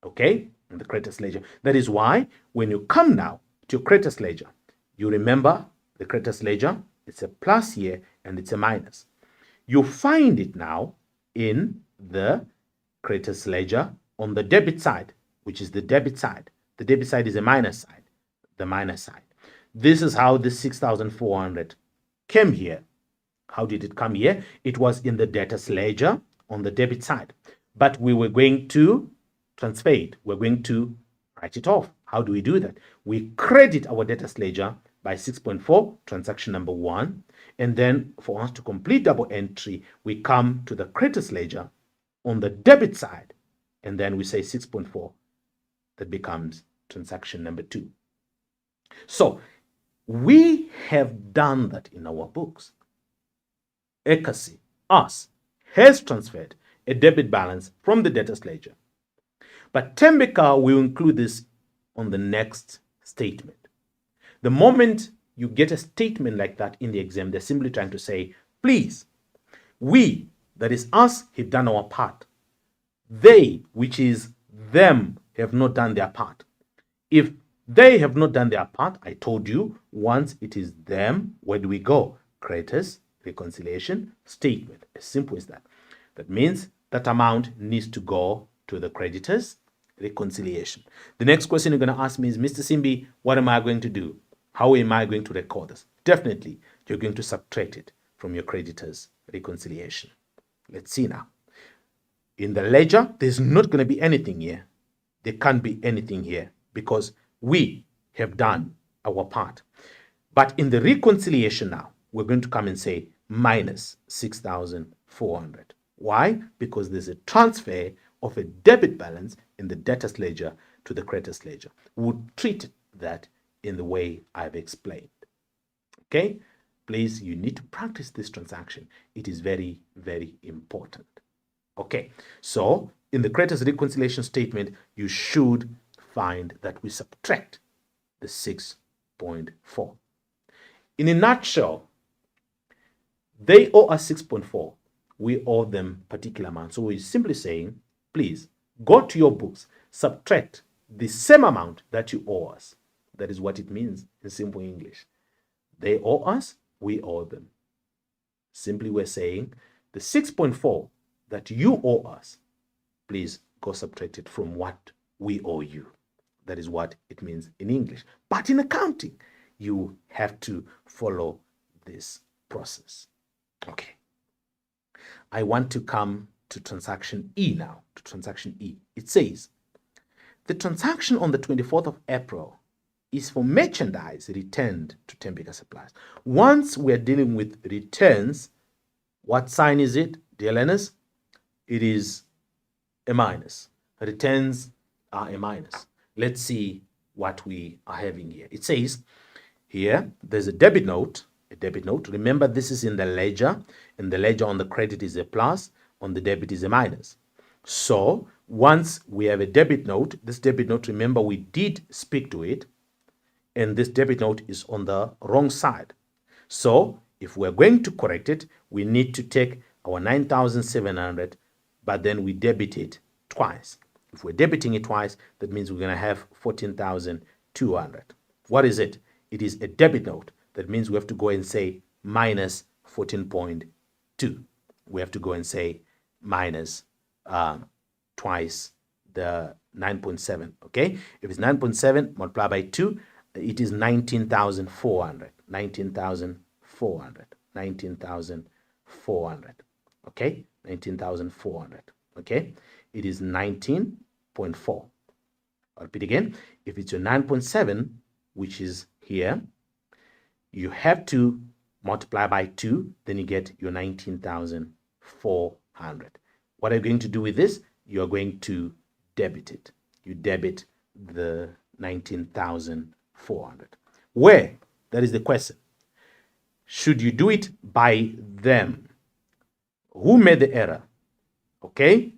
Okay? In the creditors ledger. That is why when you come now to your creditors ledger, you remember the creditors ledger, it's a plus here and it's a minus. You find it now in the creditors ledger on the debit side, which is the debit side. The debit side is a minus side, the minus side. This is how this 6,400 came here. How did it come here? It was in the debtors ledger on the debit side, but we were going to transfer it. We're going to write it off. How do we do that? We credit our debtors ledger by 6.4, transaction number 1, and then for us to complete double entry, we come to the creditors ledger on the debit side, and then we say 6.4. That becomes transaction number 2. So we have done that in our books. NSC, us, has transferred a debit balance from the debtors ledger. But Tembeka will include this on the next statement. The moment you get a statement like that in the exam, they're simply trying to say, please, we, that is us, have done our part. They, which is them, have not done their part. If they have not done their part, I told you, once it is them, where do we go? Creditors, reconciliation, statement. As simple as that. That means that amount needs to go to the creditors reconciliation. The next question you're going to ask me is, Mr. Simbi, what am I going to do? How am I going to record this? Definitely, you're going to subtract it from your creditors' reconciliation. Let's see now. In the ledger, there's not going to be anything here. There can't be anything here because we have done our part. But in the reconciliation now, we're going to come and say minus 6,400. Why? Because there's a transfer of a debit balance in the debtors ledger to the creditors ledger. We'll treat that in the way I've explained. Okay? Please, you need to practice this transaction. It is very, very important. Okay, so in the creditors reconciliation statement, you should find that we subtract the 6.4. In a nutshell, they owe us 6.4. We owe them particular amount. So we're simply saying, please go to your books, subtract the same amount that you owe us. That is what it means in simple English. They owe us, we owe them. Simply we're saying the 6.4 that you owe us, please go subtract it from what we owe you. That is what it means in English. But in accounting, you have to follow this process. Okay. I want to come to transaction E now, to transaction E. It says, the transaction on the 24th of April is for merchandise returned to Tembeka Supplies. Once we're dealing with returns, what sign is it, dear learners? It is a minus. Returns are a minus. Let's see what we are having here. It says here, there's a debit note. A debit note. Remember, this is in the ledger. In the ledger, on the credit is a plus, on the debit is a minus. So once we have a debit note, this debit note, remember, we did speak to it, and this debit note is on the wrong side. So if we're going to correct it, we need to take our 9,700, but then we debit it twice. If we're debiting it twice, that means we're going to have 14,200. What is it? It is a debit note. That means we have to go and say minus 14.2. We have to go and say minus twice the 9.7. Okay? If it's 9.7 multiplied by 2, it is 19,400. 19,400. 19,400. Okay? 19,400. Okay? It is 19.4. I'll repeat again. If it's your 9.7, which is here, you have to multiply by 2, then you get your 19,400. What are you going to do with this? You are going to debit it. You debit the 19,400. Where? That is the question. Should you do it by them? Who made the error? Okay?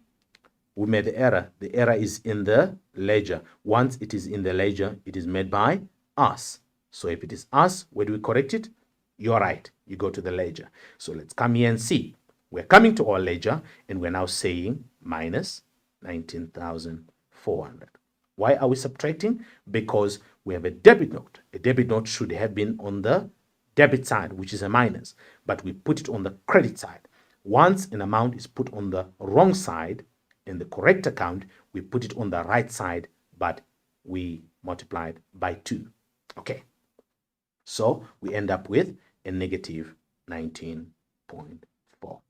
Who made the error? The error is in the ledger. Once it is in the ledger, it is made by us. So if it is us, where do we correct it? You're right. You go to the ledger. So let's come here and see. We're coming to our ledger, and we're now saying minus 19,400. Why are we subtracting? Because we have a debit note. A debit note should have been on the debit side, which is a minus, but we put it on the credit side. Once an amount is put on the wrong side, in the correct account, we put it on the right side, but we multiplied by 2. Okay. So we end up with a negative 19.4.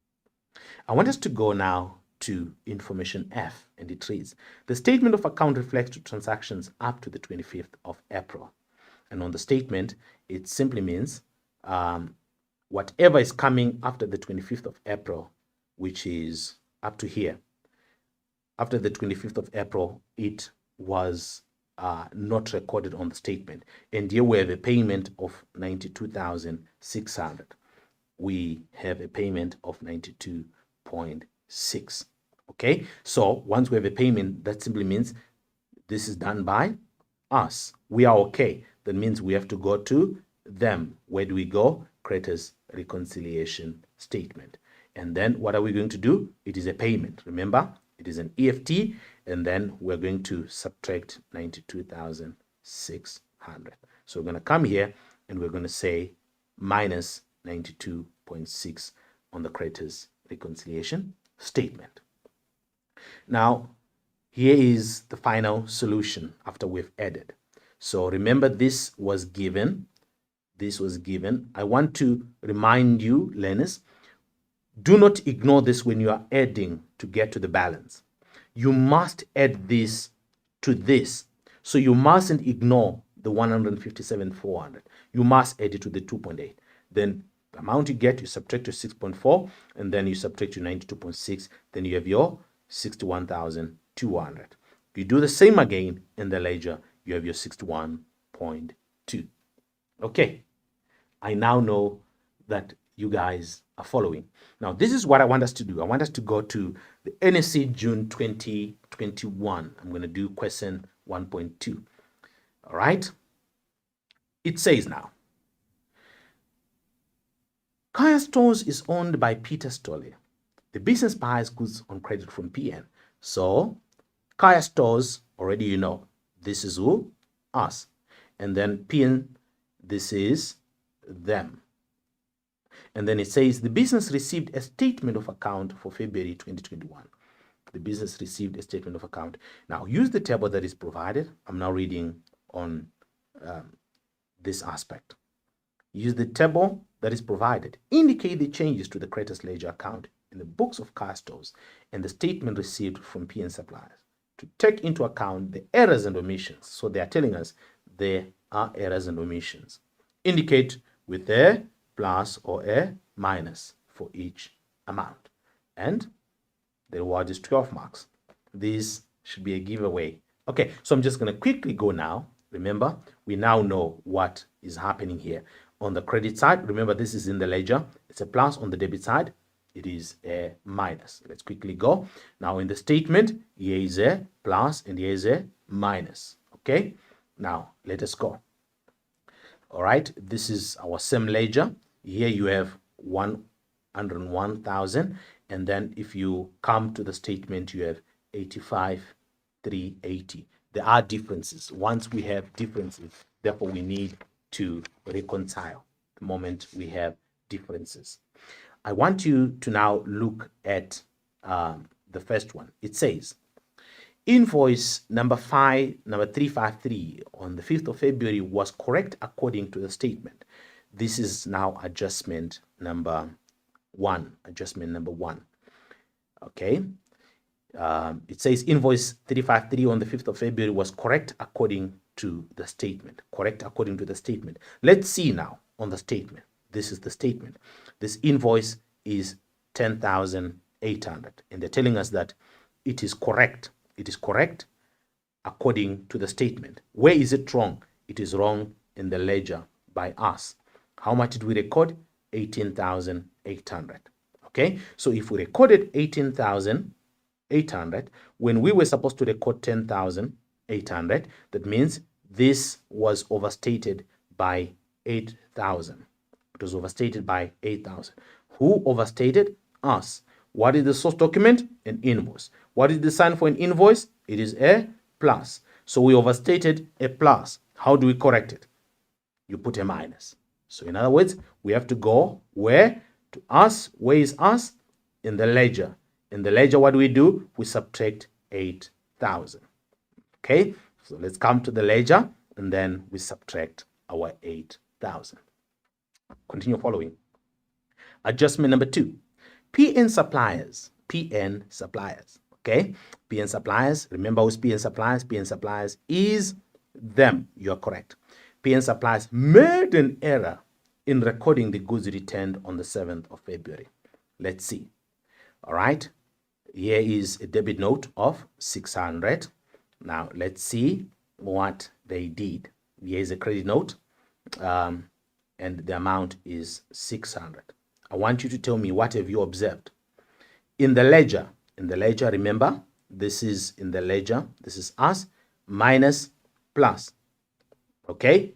I want us to go now to information F, and it reads, the statement of account reflects to transactions up to the 25th of April. And on the statement, it simply means whatever is coming after the 25th of April, which is up to here. After the 25th of April, it was not recorded on the statement. And here we have a payment of 92,600. We have a payment of 92.6. Okay, so once we have a payment, that simply means this is done by us. We are okay. That means we have to go to them. Where do we go? Creditors reconciliation statement. And then what are we going to do? It is a payment. Remember, it is an EFT, and then we're going to subtract 92,600. So we're going to come here and we're going to say minus 92.6 on the creditors reconciliation statement. Now, Here is the final solution after we've added. So remember, this was given. This was given. I want to remind you, learners, do not ignore this when you are adding to get to the balance. You must add this to this. So you mustn't ignore the 157,400. You must add it to the 2.8. Then the amount you get, you subtract your 6.4, and then you subtract your 92.6. Then you have your 61,200. You do the same again in the ledger, you have your 61.2. Okay, I now know that you guys are following. Now, this is what I want us to do. I want us to go to the NSC June 2021. I'm going to do question 1.2. All right. It says now, Kaya Stores is owned by Peter Stolle. The business buys goods on credit from PN. So, Kaya Stores, already you know, this is who? Us. And then PN, this is them. And then it says the business received a statement of account for February 2021. The business received a statement of account. Now, use the table that is provided. I'm now reading on this aspect. Use the table that is provided. Indicate the changes to the creditors ledger account in the books of Kaya Stores and the statement received from PN suppliers to take into account the errors and omissions. So they are telling us there are errors and omissions. Indicate with a plus or a minus for each amount. And the reward is 12 marks. This should be a giveaway. Okay, so I'm just going to quickly go now. Remember, we now know what is happening here. On the credit side, remember this is in the ledger. It's a plus. On the debit side, it is a minus. Let's quickly go. Now in the statement, here is a plus and here is a minus. Okay, now let us go. All right, this is our same ledger. Here you have 101,000, and then if you come to the statement, you have 85,380. There are differences. Once we have differences, therefore we need to reconcile the moment we have differences. I want you to now look at the first one. It says, invoice number 353 on the 5th of February was correct according to the statement. This is now adjustment number 1. Adjustment number 1. Okay. It says invoice 353 on the 5th of February was correct according to the statement. Correct according to the statement. Let's see now on the statement. This is the statement. This invoice is 10,800. And they're telling us that it is correct. It is correct according to the statement. Where is it wrong? It is wrong in the ledger by us. How much did we record? 18,800. Okay, so if we recorded 18,800 when we were supposed to record 10,800, that means this was overstated by 8,000. It was overstated by 8,000. Who overstated? Us. What is the source document? An invoice. What is the sign for an invoice? It is a plus. So we overstated a plus. How do we correct it? You put a minus. So in other words, we have to go where? To us. Where is us? In the ledger. In the ledger, what do? We subtract 8,000. Okay, so let's come to the ledger and then we subtract our 8,000. Continue following. Adjustment number 2. PN suppliers. PN suppliers. Okay, PN suppliers. Remember who's PN suppliers? PN suppliers is them. You are correct. PN suppliers made an error in recording the goods returned on the 7th of February. Let's see. All right. Here is a debit note of 600. Now, let's see what they did. Here is a credit note, and the amount is 600. I want you to tell me, what have you observed? In the ledger, remember, this is in the ledger. This is us minus plus. Okay?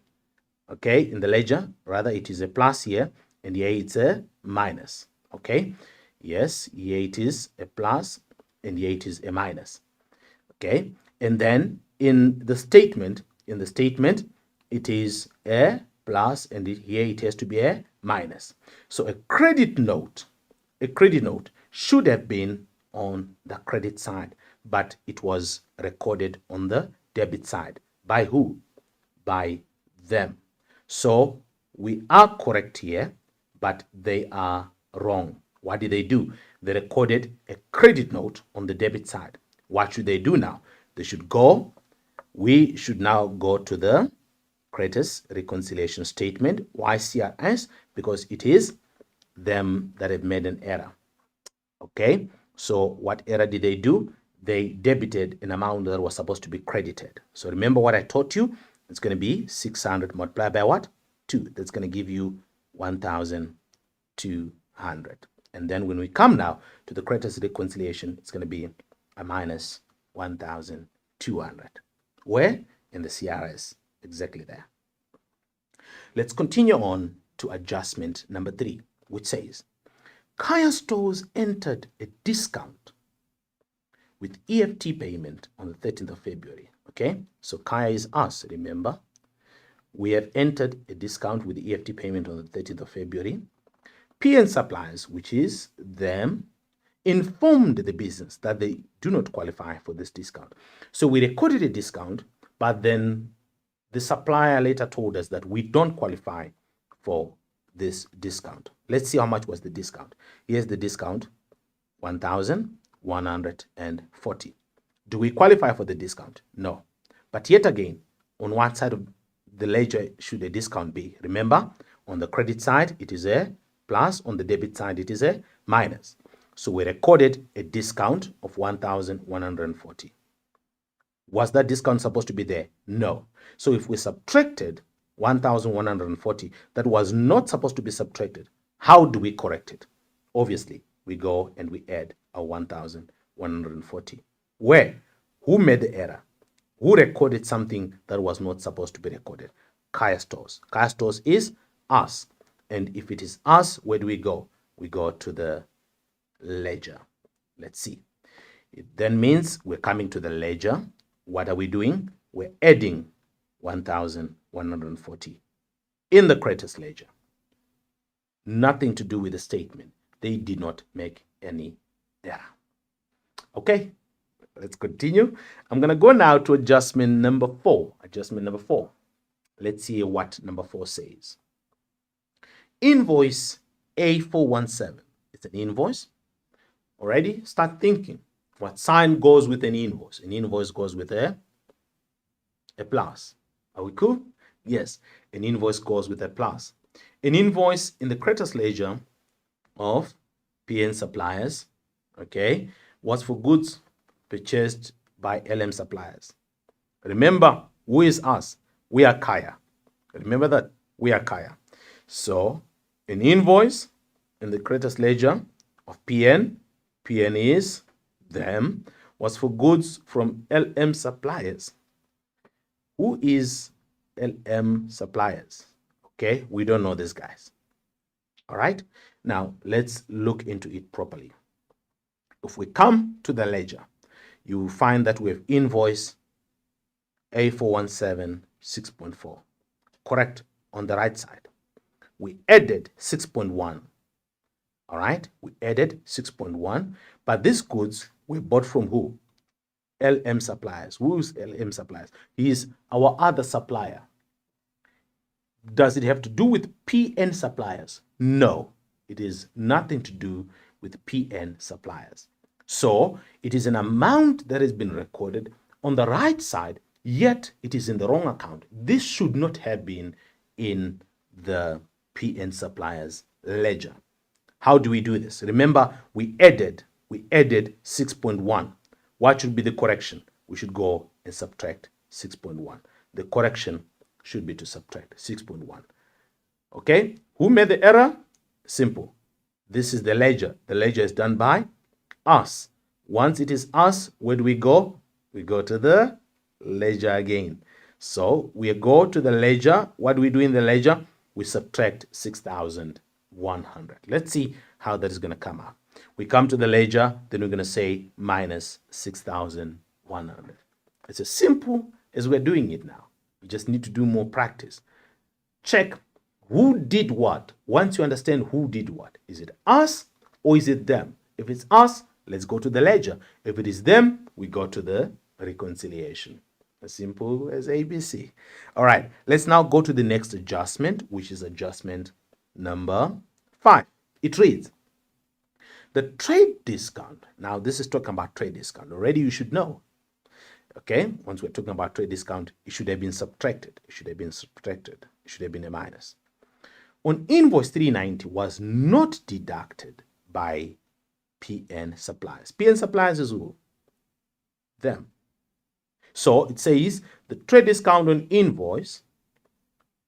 Okay, in the ledger, rather, it is a plus here, and here it's a minus. Okay? Yes, here it is a plus, and here it is a minus. Okay? And then in the statement, it is a plus, and here it has to be a minus. So a credit note should have been on the credit side. but it was recorded on the debit side. By who? By them. So we are correct here, but they are wrong. What did they do? They recorded a credit note on the debit side. What should they do now? We should now go to the creditors reconciliation statement. Why CRS? Because it is them that have made an error. Okay, so what error did they do? They debited an amount that was supposed to be credited. So remember what I taught you? It's going to be 600 multiplied by what? 2. That's going to give you 1,200. And then when we come now to the creditors reconciliation, it's going to be a minus 1,200. Where? In the CRS, exactly there. Let's continue on to adjustment number 3, which says, Kaya Stores entered a discount with EFT payment on the 13th of February. Okay, so Kaya is us, remember? We have entered a discount with the EFT payment on the 13th of February. PN Suppliers, which is them, informed the business that they do not qualify for this discount. So we recorded a discount, but then the supplier later told us that we don't qualify for this discount. Let's see how much was the discount. Here's the discount, 1,140. Do we qualify for the discount? No. But yet again, on what side of the ledger should a discount be? Remember, on the credit side, it is a plus. On the debit side, it is a minus. So we recorded a discount of 1,140. Was that discount supposed to be there? No. So if we subtracted 1,140, that was not supposed to be subtracted. How do we correct it? Obviously, we go and we add a 1,140. Where? Who made the error? Who recorded something that was not supposed to be recorded? Kaya Stores. Kaya Stores is us. And if it is us, where do we go? We go to the ledger. Let's see. It then means we're coming to the ledger. What are we doing? We're adding 1,140 in the creditors ledger. Nothing to do with the statement. They did not make any error. Okay, let's continue. I'm going to go now to adjustment number 4. Adjustment number 4. Let's see what number 4 says. Invoice A417. It's an invoice. Already start thinking. What sign goes with an invoice? An invoice goes with a plus. Are we cool? Yes, an invoice goes with a plus. An invoice in the creditors ledger of PN Suppliers, okay, was for goods purchased by LM Suppliers. Remember, who is us? We are Kaya. Remember that? We are Kaya. So, an invoice in the creditors ledger of PN is them, was for goods from LM Suppliers. Who is LM Suppliers? Okay, we don't know these guys. All right, now let's look into it properly. If we come to the ledger, you will find that we have invoice A417 6.4. Correct, on the right side. We added 6.1. All right, we added 6.1, but these goods were bought from who? LM Suppliers. Who's LM Suppliers? He is our other supplier. Does it have to do with PN Suppliers? No, it is nothing to do with PN Suppliers. So it is an amount that has been recorded on the right side, yet it is in the wrong account. This should not have been in the PN Suppliers ledger. How do we do this? Remember, we added 6.1. What should be the correction? We should go and subtract 6.1. The correction should be to subtract 6.1. Okay, who made the error? Simple. This is the ledger. The ledger is done by us. Once it is us, where do we go? We go to the ledger again. So we go to the ledger. What do we do in the ledger? We subtract 6,100. Let's see how that is going to come out. We come to the ledger, then we're going to say minus 6,100. It's as simple as we're doing it now. We just need to do more practice. Check who did what. Once you understand who did what, is it us or is it them? If it's us, let's go to the ledger. If it is them, we go to the reconciliation. As simple as ABC. All right, let's now go to the next adjustment, which is adjustment number 5. It reads, the trade discount. Now, this is talking about trade discount. Already you should know. Okay, once we're talking about trade discount, it should have been subtracted. It should have been subtracted. It should have been a minus. On invoice 390 was not deducted by PN suppliers. PN suppliers is who? Them. So it says the trade discount on invoice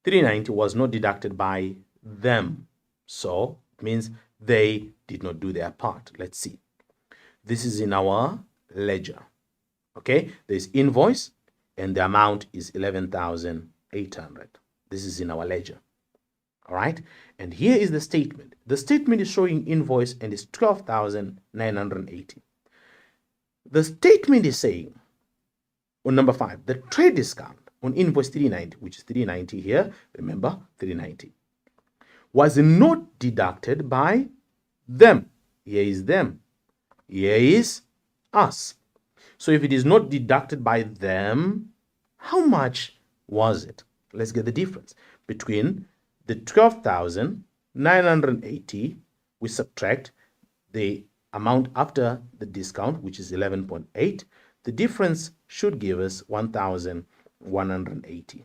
390 was not deducted by them. So it means they did not do their part. Let's see. This is in our ledger. Okay, there's invoice and the amount is 11,800. This is in our ledger. All right, and here is the statement. The statement is showing invoice and it's 12,980. The statement is saying on number 5, the trade discount on invoice 390, which is 390 here, remember 390, was not deducted by them. Here is them. Here is us. So if it is not deducted by them, how much was it? Let's get the difference between the 12,980. We subtract the amount after the discount, which is 11.8. The difference should give us 1,180.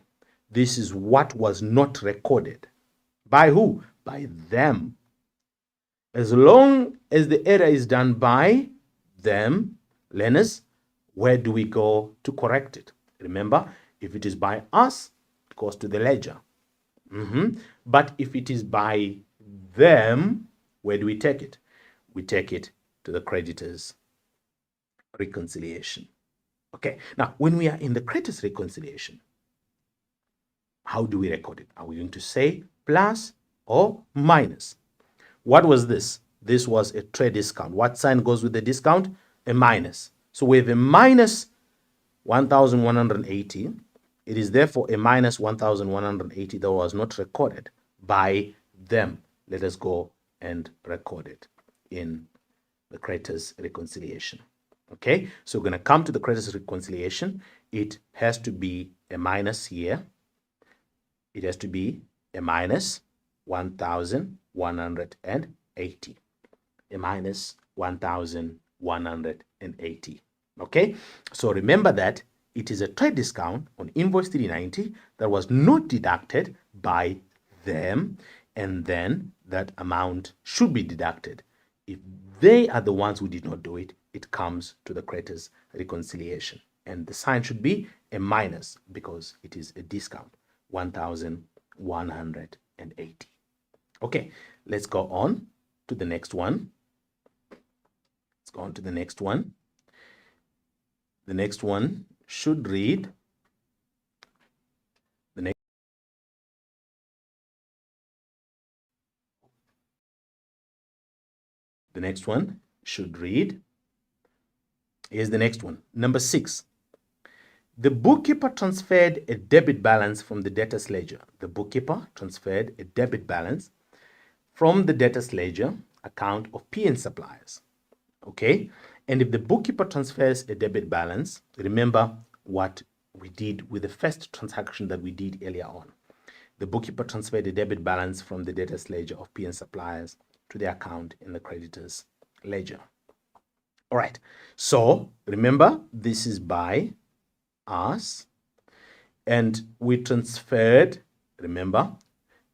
This is what was not recorded. By who? By them. As long as the error is done by them, learners, where do we go to correct it? Remember, if it is by us, it goes to the ledger. But if it is by them, where do we take it? We take it to the creditors' reconciliation. Okay, now when we are in the creditors' reconciliation, how do we record it? Are we going to say plus or minus? What was this? This was a trade discount. What sign goes with the discount? A minus. So we have a minus 1,180. It is therefore a minus 1,180 that was not recorded by them. Let us go and record it in the creditors' reconciliation. Okay, so we're going to come to the creditors' reconciliation. It has to be a minus here. It has to be a minus 1,180. A minus 1,180. Okay, so remember that it is a trade discount on invoice 390 that was not deducted by them, and then that amount should be deducted. If they are the ones who did not do it, it comes to the creditors' reconciliation. And the sign should be a minus because it is a discount, 1,180. Okay, let's go on to the next one. Let's go on to the next one. The next one should read, the next one should read, here's the next one, number 6. The bookkeeper transferred a debit balance from the debtors ledger. The bookkeeper transferred a debit balance from the debtors ledger account of PN suppliers. Okay, and if the bookkeeper transfers a debit balance, remember what we did with the first transaction that we did earlier on. The bookkeeper transferred a debit balance from the debtors ledger of PN suppliers to the account in the creditors ledger. All right, so remember this is by us, and we transferred, remember,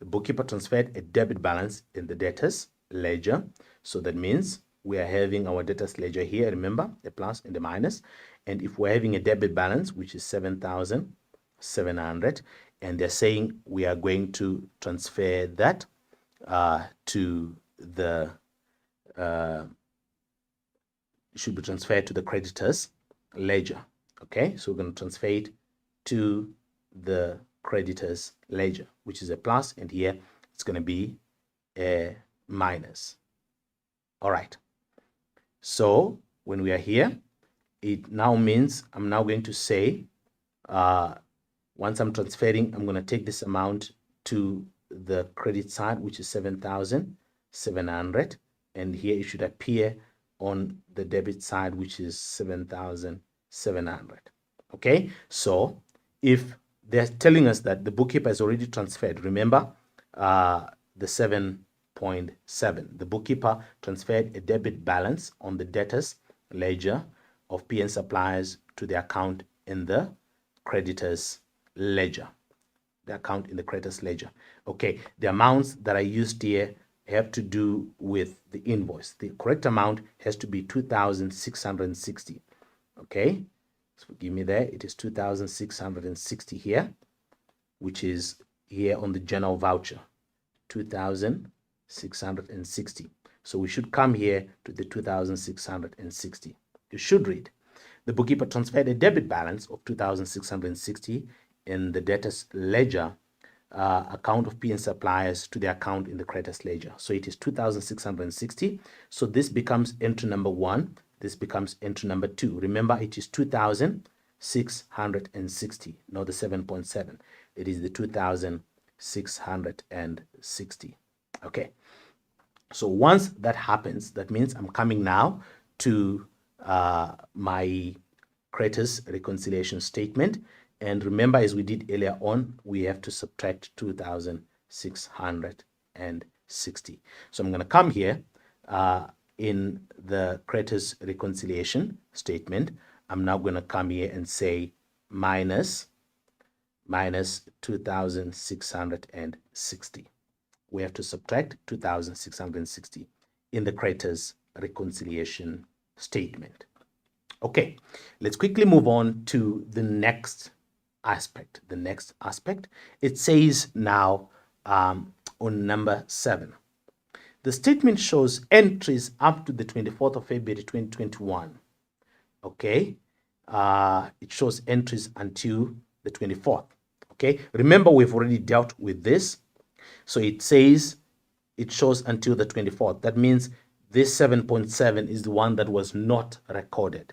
the bookkeeper transferred a debit balance in the debtors ledger. So that means we are having our debtors ledger here, remember, a plus and a minus. And if we're having a debit balance, which is 7,700, and they're saying we are going to transfer that to the, should be transferred to the creditors ledger. Okay, so we're going to transfer it to the creditors ledger, which is a plus, and here it's going to be a minus. All right, so when we are here, it now means I'm now going to say, once I'm transferring, I'm going to take this amount to the credit side, which is 7,700, and here it should appear on the debit side, which is 7,700. Okay, so if they're telling us that the bookkeeper has already transferred, remember the 7.7, the bookkeeper transferred a debit balance on the debtors ledger of PN suppliers to the account in the creditors ledger. The account in the creditors ledger. Okay, the amounts that I used here have to do with the invoice. The correct amount has to be 2,660. Okay, so give me there. It is 2,660 here, which is here on the general voucher, 2,660. So we should come here to the 2,660. You should read, the bookkeeper transferred a debit balance of 2,660 in the debtors ledger account of PN suppliers to the account in the creditors ledger. So it is 2,660. So this becomes entry number 1. This becomes entry number 2. Remember, it is 2,660, not the 7.7. It is the 2,660. Okay. So once that happens, that means I'm coming now to my creditors reconciliation statement. And remember, as we did earlier on, we have to subtract 2,660. So I'm going to come here in the creditors reconciliation statement. I'm now going to come here and say minus 2,660. We have to subtract 2,660 in the creditors reconciliation statement. Okay, let's quickly move on to the next aspect. The next aspect, it says now on number 7, the statement shows entries up to the 24th of February 2021. Okay, it shows entries until the 24th. Okay, remember we've already dealt with this. So it says it shows until the 24th. That means this 7.7 is the one that was not recorded.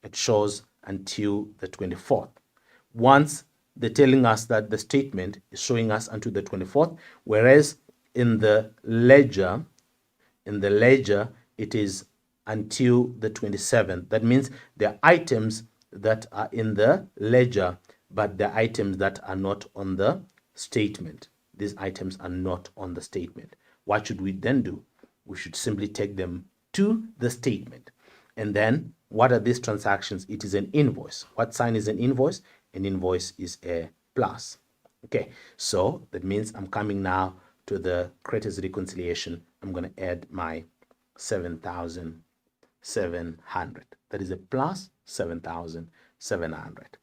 It shows until the 24th. Once they're telling us that the statement is showing us until the 24th, whereas in the ledger, it is until the 27th. That means there are items that are in the ledger, but the items that are not on the statement. These items are not on the statement. What should we then do? We should simply take them to the statement. And then what are these transactions? It is an invoice. What sign is an invoice? An invoice is a plus. Okay, so that means I'm coming now to the creditors reconciliation. I'm going to add my 7,700. That is a plus 7,700.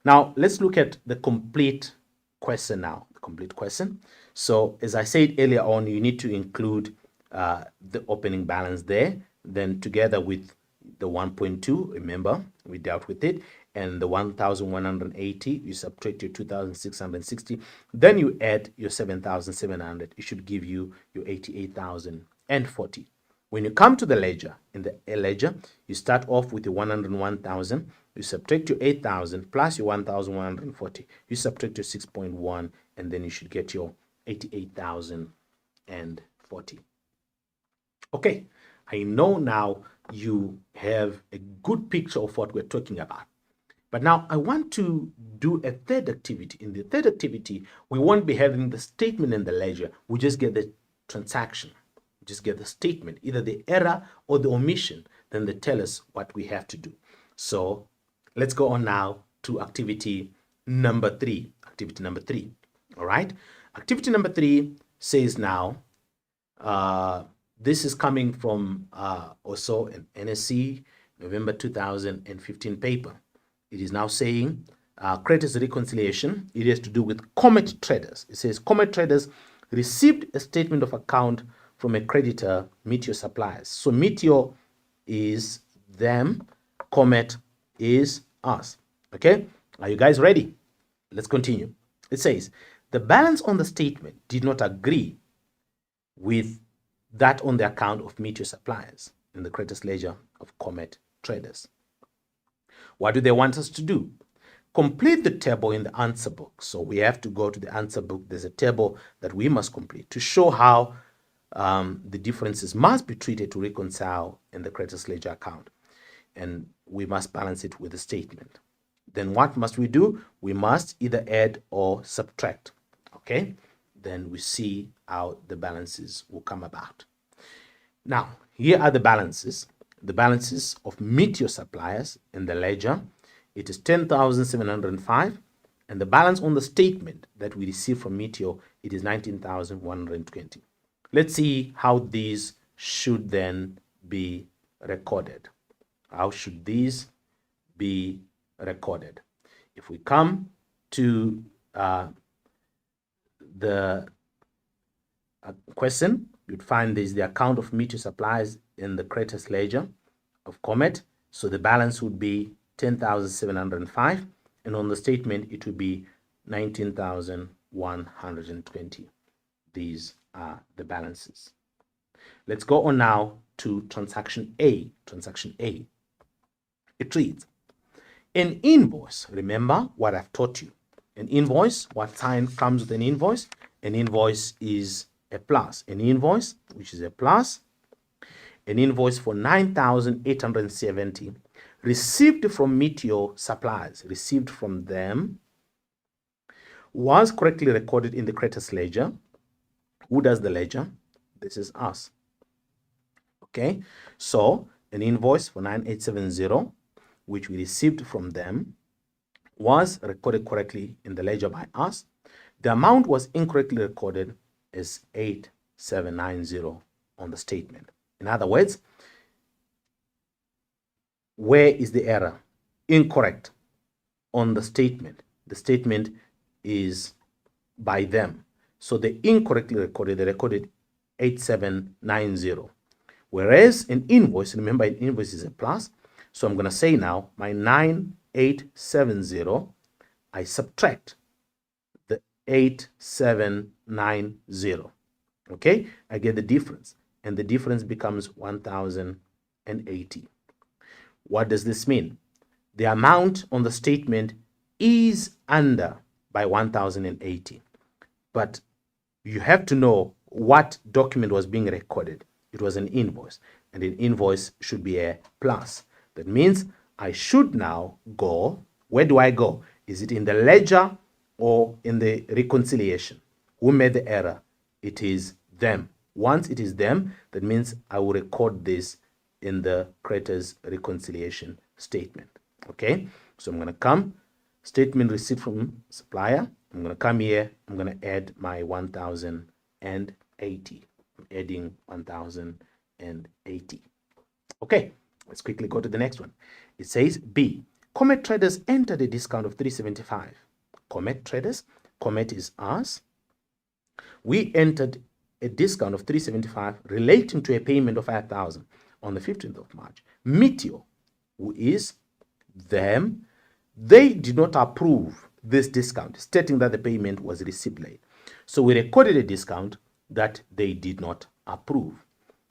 Now let's look at the complete question now. The complete question. So as I said earlier on, you need to include the opening balance there, then together with the 1.2, remember we dealt with it, and the 1,180, you subtract your 2,660, then you add your 7,700. It should give you your 88,040. When you come to the ledger, in the ledger, you start off with your 101,000, you subtract your 8,000 plus your 1,140, you subtract your 6.1, and then you should get your 88,040. Okay, I know now you have a good picture of what we're talking about. But now I want to do a third activity. In the third activity, we won't be having the statement in the ledger. We just get the transaction. We just get the statement, either the error or the omission. Then they tell us what we have to do. So let's go on now to activity number 3. Activity number 3. All right. Activity number 3 says now, this is coming from also an NSC November 2015 paper. It is now saying creditors reconciliation. It has to do with Comet Traders. It says Comet Traders received a statement of account from a creditor, Meteor Suppliers. So Meteor is them, Comet is us. Okay, are you guys ready? Let's continue. It says the balance on the statement did not agree with that on the account of Meteor Suppliers in the creditors ledger of Comet Traders. What do they want us to do? Complete the table in the answer book. So we have to go to the answer book. There's a table that we must complete to show how the differences must be treated to reconcile in the creditors ledger account, and we must balance it with the statement. Then what must we do? We must either add or subtract. Okay, then we see how the balances will come about. Now, here are the balances. The balances of Meteor suppliers in the ledger. It is 10,705, and the balance on the statement that we receive from Meteor, it is 19,120. Let's see how these should then be recorded. How should these be recorded? If we come to the question, you'd find there's the account of Meteor suppliers in the creditors ledger of Comet. So the balance would be 10,705, and on the statement it would be 19,120. These are the balances. Let's go on now to transaction A. Transaction A. It reads, an invoice. Remember what I've taught you. An invoice, what sign comes with an invoice? An invoice is a plus. An invoice, which is a plus, an invoice for 9,870 received from Meteor suppliers, received from them, was correctly recorded in the creditors ledger. Who does the ledger? This is us. Okay, so an invoice for 9,870, which we received from them, was recorded correctly in the ledger by us. The amount was incorrectly recorded as 8,790 on the statement. In other words, where is the error? Incorrect on the statement. The statement is by them. So they incorrectly recorded, they recorded 8790. Whereas an invoice, remember an invoice is a plus. So I'm going to say now my 9870, I subtract the 8790. Okay, I get the difference, and the difference becomes 1080. What does this mean? The amount on the statement is under by 1080, but you have to know what document was being recorded. It was an invoice, and an invoice should be a plus. That means I should now go, where do I go? Is it in the ledger or in the reconciliation? Who made the error? It is them. Once it is them, that means I will record this in the creditors reconciliation statement. Okay, so I'm going to come, statement received from supplier. I'm going to come here, I'm going to add my 1080. I'm adding 1080. Okay, let's quickly go to the next one. It says B. Comet Traders entered a discount of 375. Comet Traders, Comet is us. We entered a discount of 375 relating to a payment of 5,000 on the 15th of March. Meteor, who is them, they did not approve this discount, stating that the payment was received late. So we recorded a discount that they did not approve.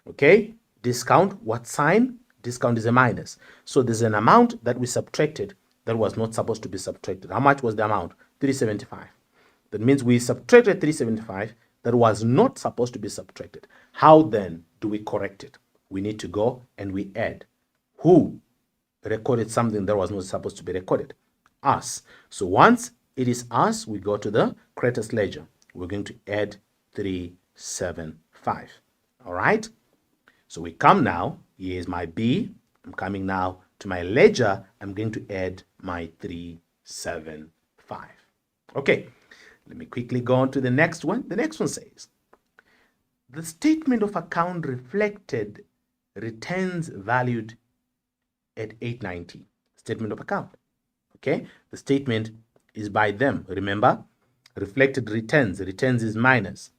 Okay, discount, what sign? Discount is a minus. So there's an amount that we subtracted that was not supposed to be subtracted. How much was the amount? 375. That means we subtracted 375 that was not supposed to be subtracted. How then do we correct it? We need to go and we add. Who recorded something that was not supposed to be recorded? Us. So once it is us, we go to the creditors ledger. We're going to add 375. All right. So we come now. Here's my B. I'm coming now to my ledger. I'm going to add my 375. Okay. Let me quickly go on to the next one. The next one says, the statement of account reflected returns valued at 890. Statement of account. Okay. The statement is by them. Remember, reflected returns. Returns is minus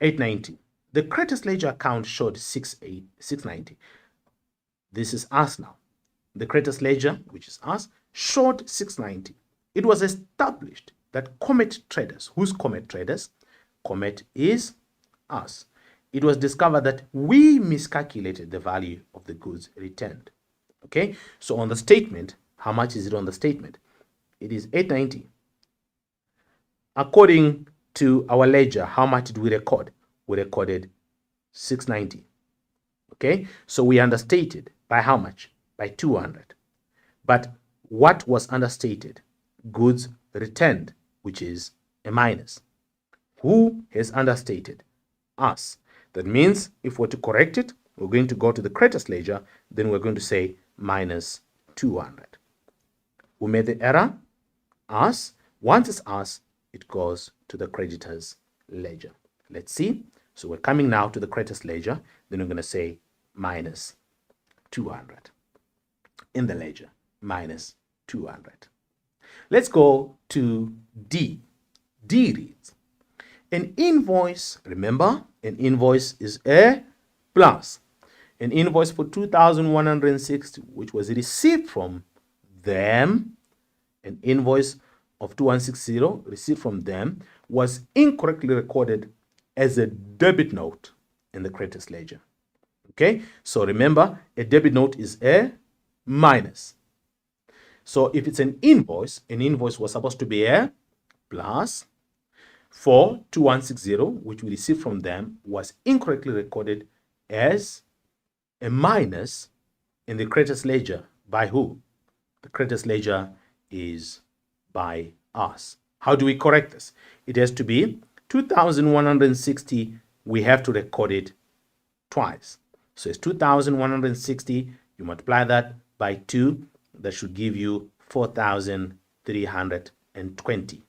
890. The creditors ledger account showed 690. This is us now. The creditors ledger, which is us, showed 690. It was established that Comet Traders, who's Comet Traders? Comet is us. It was discovered that we miscalculated the value of the goods returned. Okay, so on the statement, how much is it on the statement? It is 890. According to our ledger, how much did we record? We recorded 690. Okay, so we understated by how much? By 200. But what was understated? Goods returned, which is a minus. Who has understated? Us. That means if we're to correct it, we're going to go to the creditors ledger, then we're going to say minus 200. Who made the error? Us. Once it's us, it goes to the creditors ledger. Let's see. So we're coming now to the creditors ledger, then we're going to say minus 200. In the ledger, minus 200. Let's go to D. D reads, an invoice, remember, an invoice is a plus. An invoice for 2,160, which was received from them, an invoice of 2160 received from them, was incorrectly recorded as a debit note in the creditors ledger. Okay, so remember, a debit note is a minus. So if it's an invoice was supposed to be a plus. For 2160, which we received from them, was incorrectly recorded as a minus in the creditors ledger. By who? The creditors ledger is by us. How do we correct this? It has to be 2,160. We have to record it twice. So it's 2,160. You multiply that by 2. That should give you 4,320.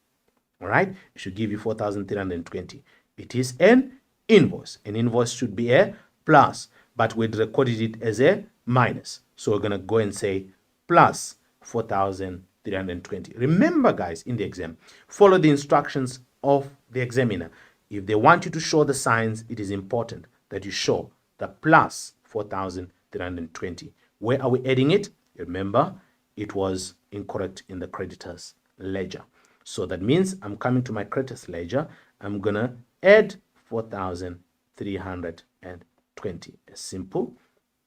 All right, it should give you 4,320. It is an invoice. An invoice should be a plus, but we'd recorded it as a minus. So we're going to go and say plus 4,320. Remember, guys, in the exam, follow the instructions of the examiner. If they want you to show the signs, it is important that you show the plus 4,320. Where are we adding it? Remember, it was incorrect in the creditors ledger. So that means I'm coming to my creditors ledger. I'm going to add 4,320. As simple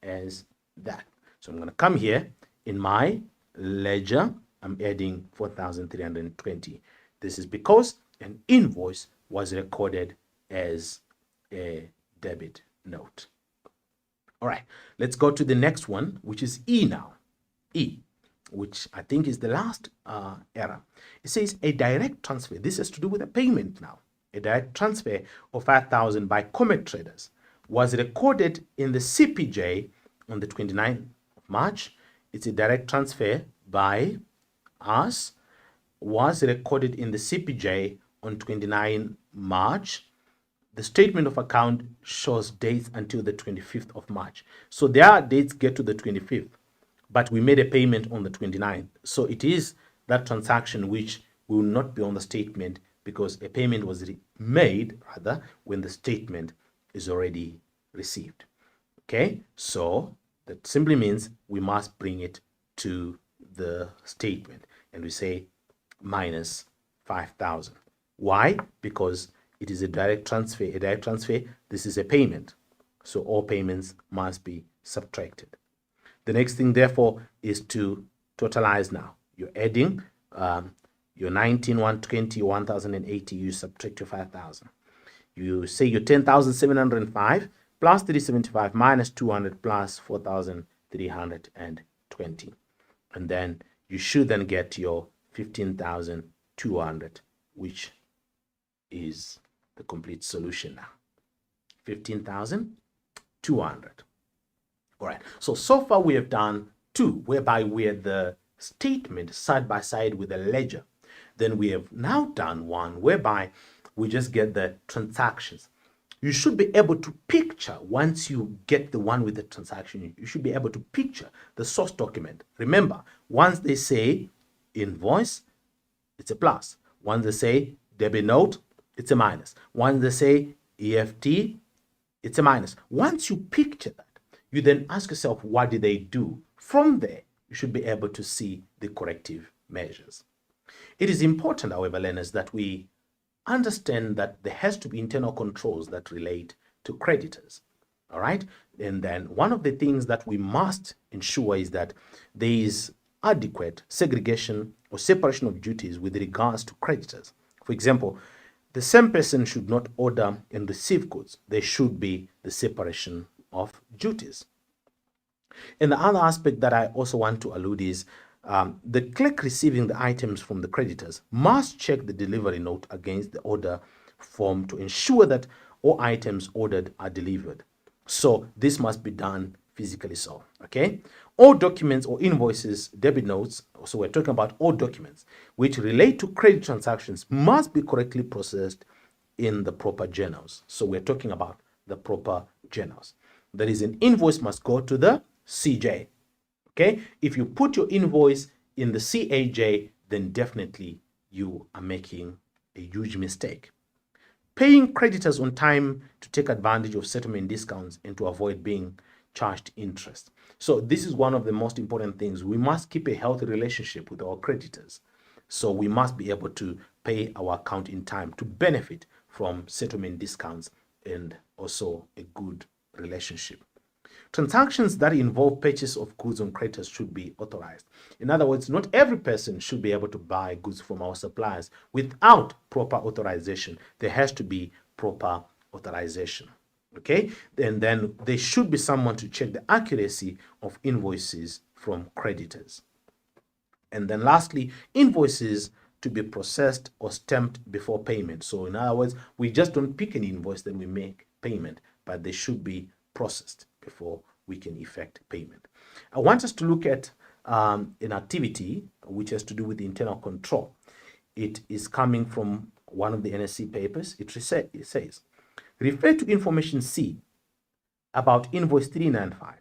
as that. So I'm going to come here in my ledger. I'm adding 4,320. This is because an invoice was recorded as a debit note. All right, let's go to the next one, which is E now. E, which I think is the last error. It says a direct transfer. This has to do with a payment now. A direct transfer of 5,000 by Comet Traders was recorded in the CPJ on the 29th of March. It's a direct transfer by us, was recorded in the CPJ on 29 March. The statement of account shows dates until the 25th of March. So their dates get to the 25th. But we made a payment on the 29th. So it is that transaction which will not be on the statement because a payment was made rather when the statement is already received. Okay, so that simply means we must bring it to the statement and we say minus 5,000. Why? Because it is a direct transfer. A direct transfer, this is a payment. So all payments must be subtracted. The next thing, therefore, is to totalize now. You're adding your 19, 120, 1,080, you subtract your 5,000. You say your 10,705 plus 375 minus 200 plus 4,320. And then you should then get your 15,200, which is the complete solution now. 15,200. All right, so far we have done two, whereby we had the statement side by side with the ledger. Then we have now done one whereby we just get the transactions. You should be able to picture, once you get the one with the transaction, you should be able to picture the source document. Remember, once they say invoice, it's a plus. Once they say debit note, it's a minus. Once they say EFT, it's a minus. Once you picture that, you then ask yourself, what did they do? From there, you should be able to see the corrective measures. It is important, however, learners, that we understand that there has to be internal controls that relate to creditors. All right? And then one of the things that we must ensure is that there is adequate segregation or separation of duties with regards to creditors. For example, the same person should not order and receive goods. There should be the separation of duties. And the other aspect that I also want to allude is the clerk receiving the items from the creditors must check the delivery note against the order form to ensure that all items ordered are delivered. So this must be done physically so, okay? All documents or invoices, debit notes, so we're talking about all documents which relate to credit transactions must be correctly processed in the proper journals. So we're talking about the proper journals. That is, an invoice must go to the CJ, okay? If you put your invoice in the CAJ, then definitely you are making a huge mistake. Paying creditors on time to take advantage of settlement discounts and to avoid being charged interest. So this is one of the most important things. We must keep a healthy relationship with our creditors. So we must be able to pay our account in time to benefit from settlement discounts and also a good relationship. Transactions that involve purchase of goods on creditors should be authorized. In other words, not every person should be able to buy goods from our suppliers without proper authorization. There has to be proper authorization. Okay, and then there should be someone to check the accuracy of invoices from creditors. And then lastly, invoices to be processed or stamped before payment. So in other words, we just don't pick an invoice, then we make payment, but they should be processed before we can effect payment. I want us to look at an activity which has to do with internal control. It is coming from one of the NSC papers. It says, refer to information C about invoice 395.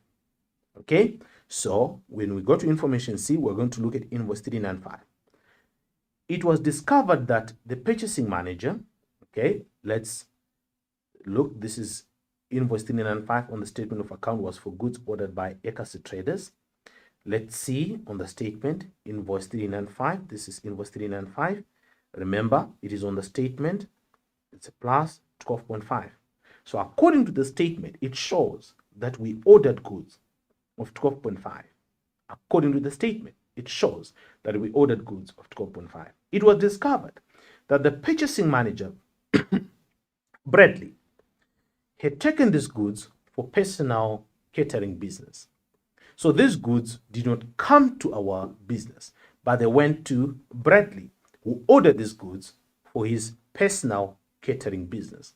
Okay, so when we go to information C, we're going to look at invoice 395. It was discovered that the purchasing manager, okay, let's look, this is invoice 395 on the statement of account was for goods ordered by Ekasi Traders. Let's see on the statement, invoice 395, this is invoice 395. Remember, it is on the statement, it's a plus 12.5. So according to the statement, it shows that we ordered goods of 12.5. According to the statement, it shows that we ordered goods of 12.5. It was discovered that the purchasing manager, Bradley, had taken these goods for personal catering business. So these goods did not come to our business, but they went to Bradley, who ordered these goods for his personal catering business.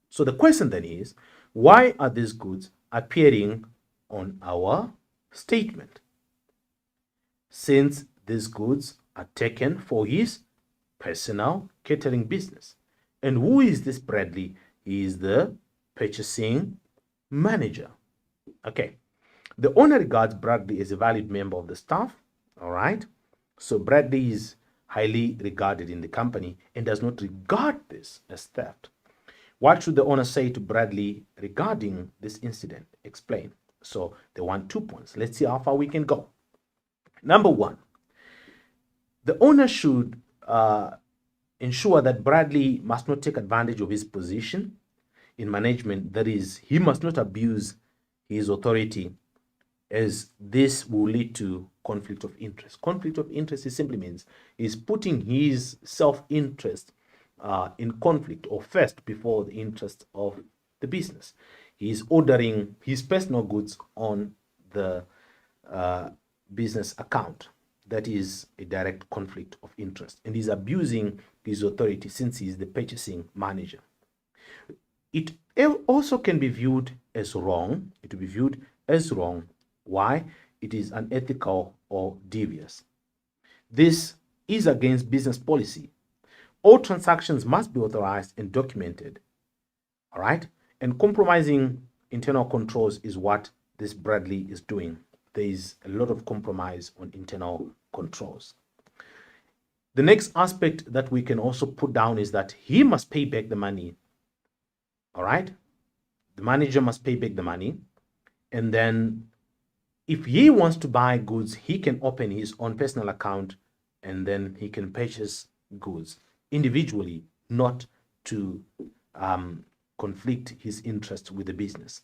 So the question then is, why are these goods appearing on our statement? Since these goods are taken for his personal catering business. And who is this Bradley? He is the purchasing manager. Okay. The owner regards Bradley as a valued member of the staff. All right. So Bradley is highly regarded in the company and does not regard this as theft. What should the owner say to Bradley regarding this incident? Explain. So they want 2 points. Let's see how far we can go. Number one, the owner should ensure that Bradley must not take advantage of his position in management. That is, he must not abuse his authority, as this will lead to conflict of interest. Conflict of interest, it simply means he's putting his self-interest in conflict or first before the interest of the business. He's ordering his personal goods on the business account. That is a direct conflict of interest, and he's abusing his authority since he's the purchasing manager. It also can be viewed as wrong. It will be viewed as wrong. Why? It is unethical or devious. This is against business policy. All transactions must be authorized and documented. All right? And compromising internal controls is what this Bradley is doing. There is a lot of compromise on internal controls. The next aspect that we can also put down is that he must pay back the money. All right? The manager must pay back the money. And then if he wants to buy goods, he can open his own personal account and then he can purchase goods individually, not to conflict his interest with the business.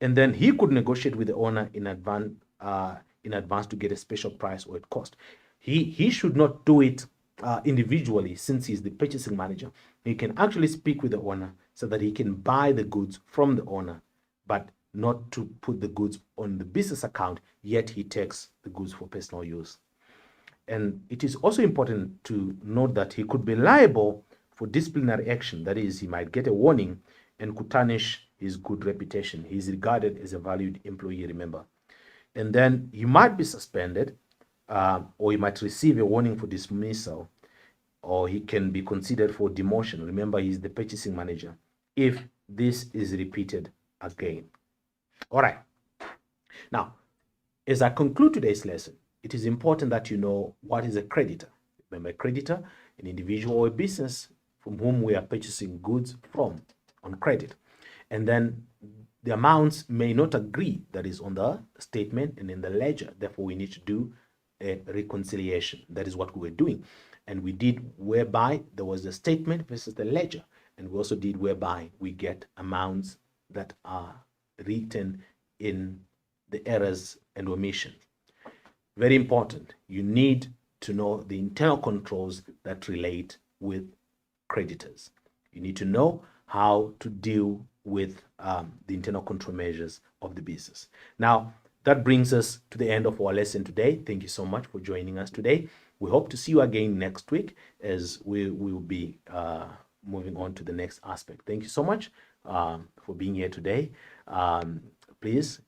And then he could negotiate with the owner in advance to get a special price or at cost. He should not do it individually, since he's the purchasing manager, he can actually speak with the owner so that he can buy the goods from the owner, but not to put the goods on the business account, yet he takes the goods for personal use. And it is also important to note that he could be liable for disciplinary action. That is, he might get a warning and could tarnish his good reputation. He is regarded as a valued employee, remember. And then he might be suspended, or he might receive a warning for dismissal, or he can be considered for demotion. Remember, he's the purchasing manager, if this is repeated again. All right. Now, as I conclude today's lesson, it is important that you know what is a creditor. Remember, a creditor, an individual or a business from whom we are purchasing goods from on credit. And then the amounts may not agree, that is on the statement and in the ledger. Therefore, we need to do a reconciliation. That is what we were doing. And we did whereby there was the statement versus the ledger. And we also did whereby we get amounts that are written in the errors and omission. Very important. You need to know the internal controls that relate with creditors. You need to know how to deal with the internal control measures of the business. Now, that brings us to the end of our lesson today. Thank you so much for joining us today. We hope to see you again next week as we will be moving on to the next aspect. Thank you so much for being here today. Please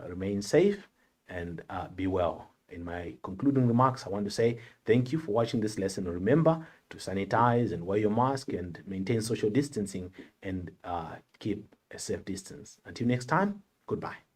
remain safe and be well. In my concluding remarks, I want to say thank you for watching this lesson. Remember to sanitize and wear your mask and maintain social distancing and keep a safe distance. Until next time, goodbye.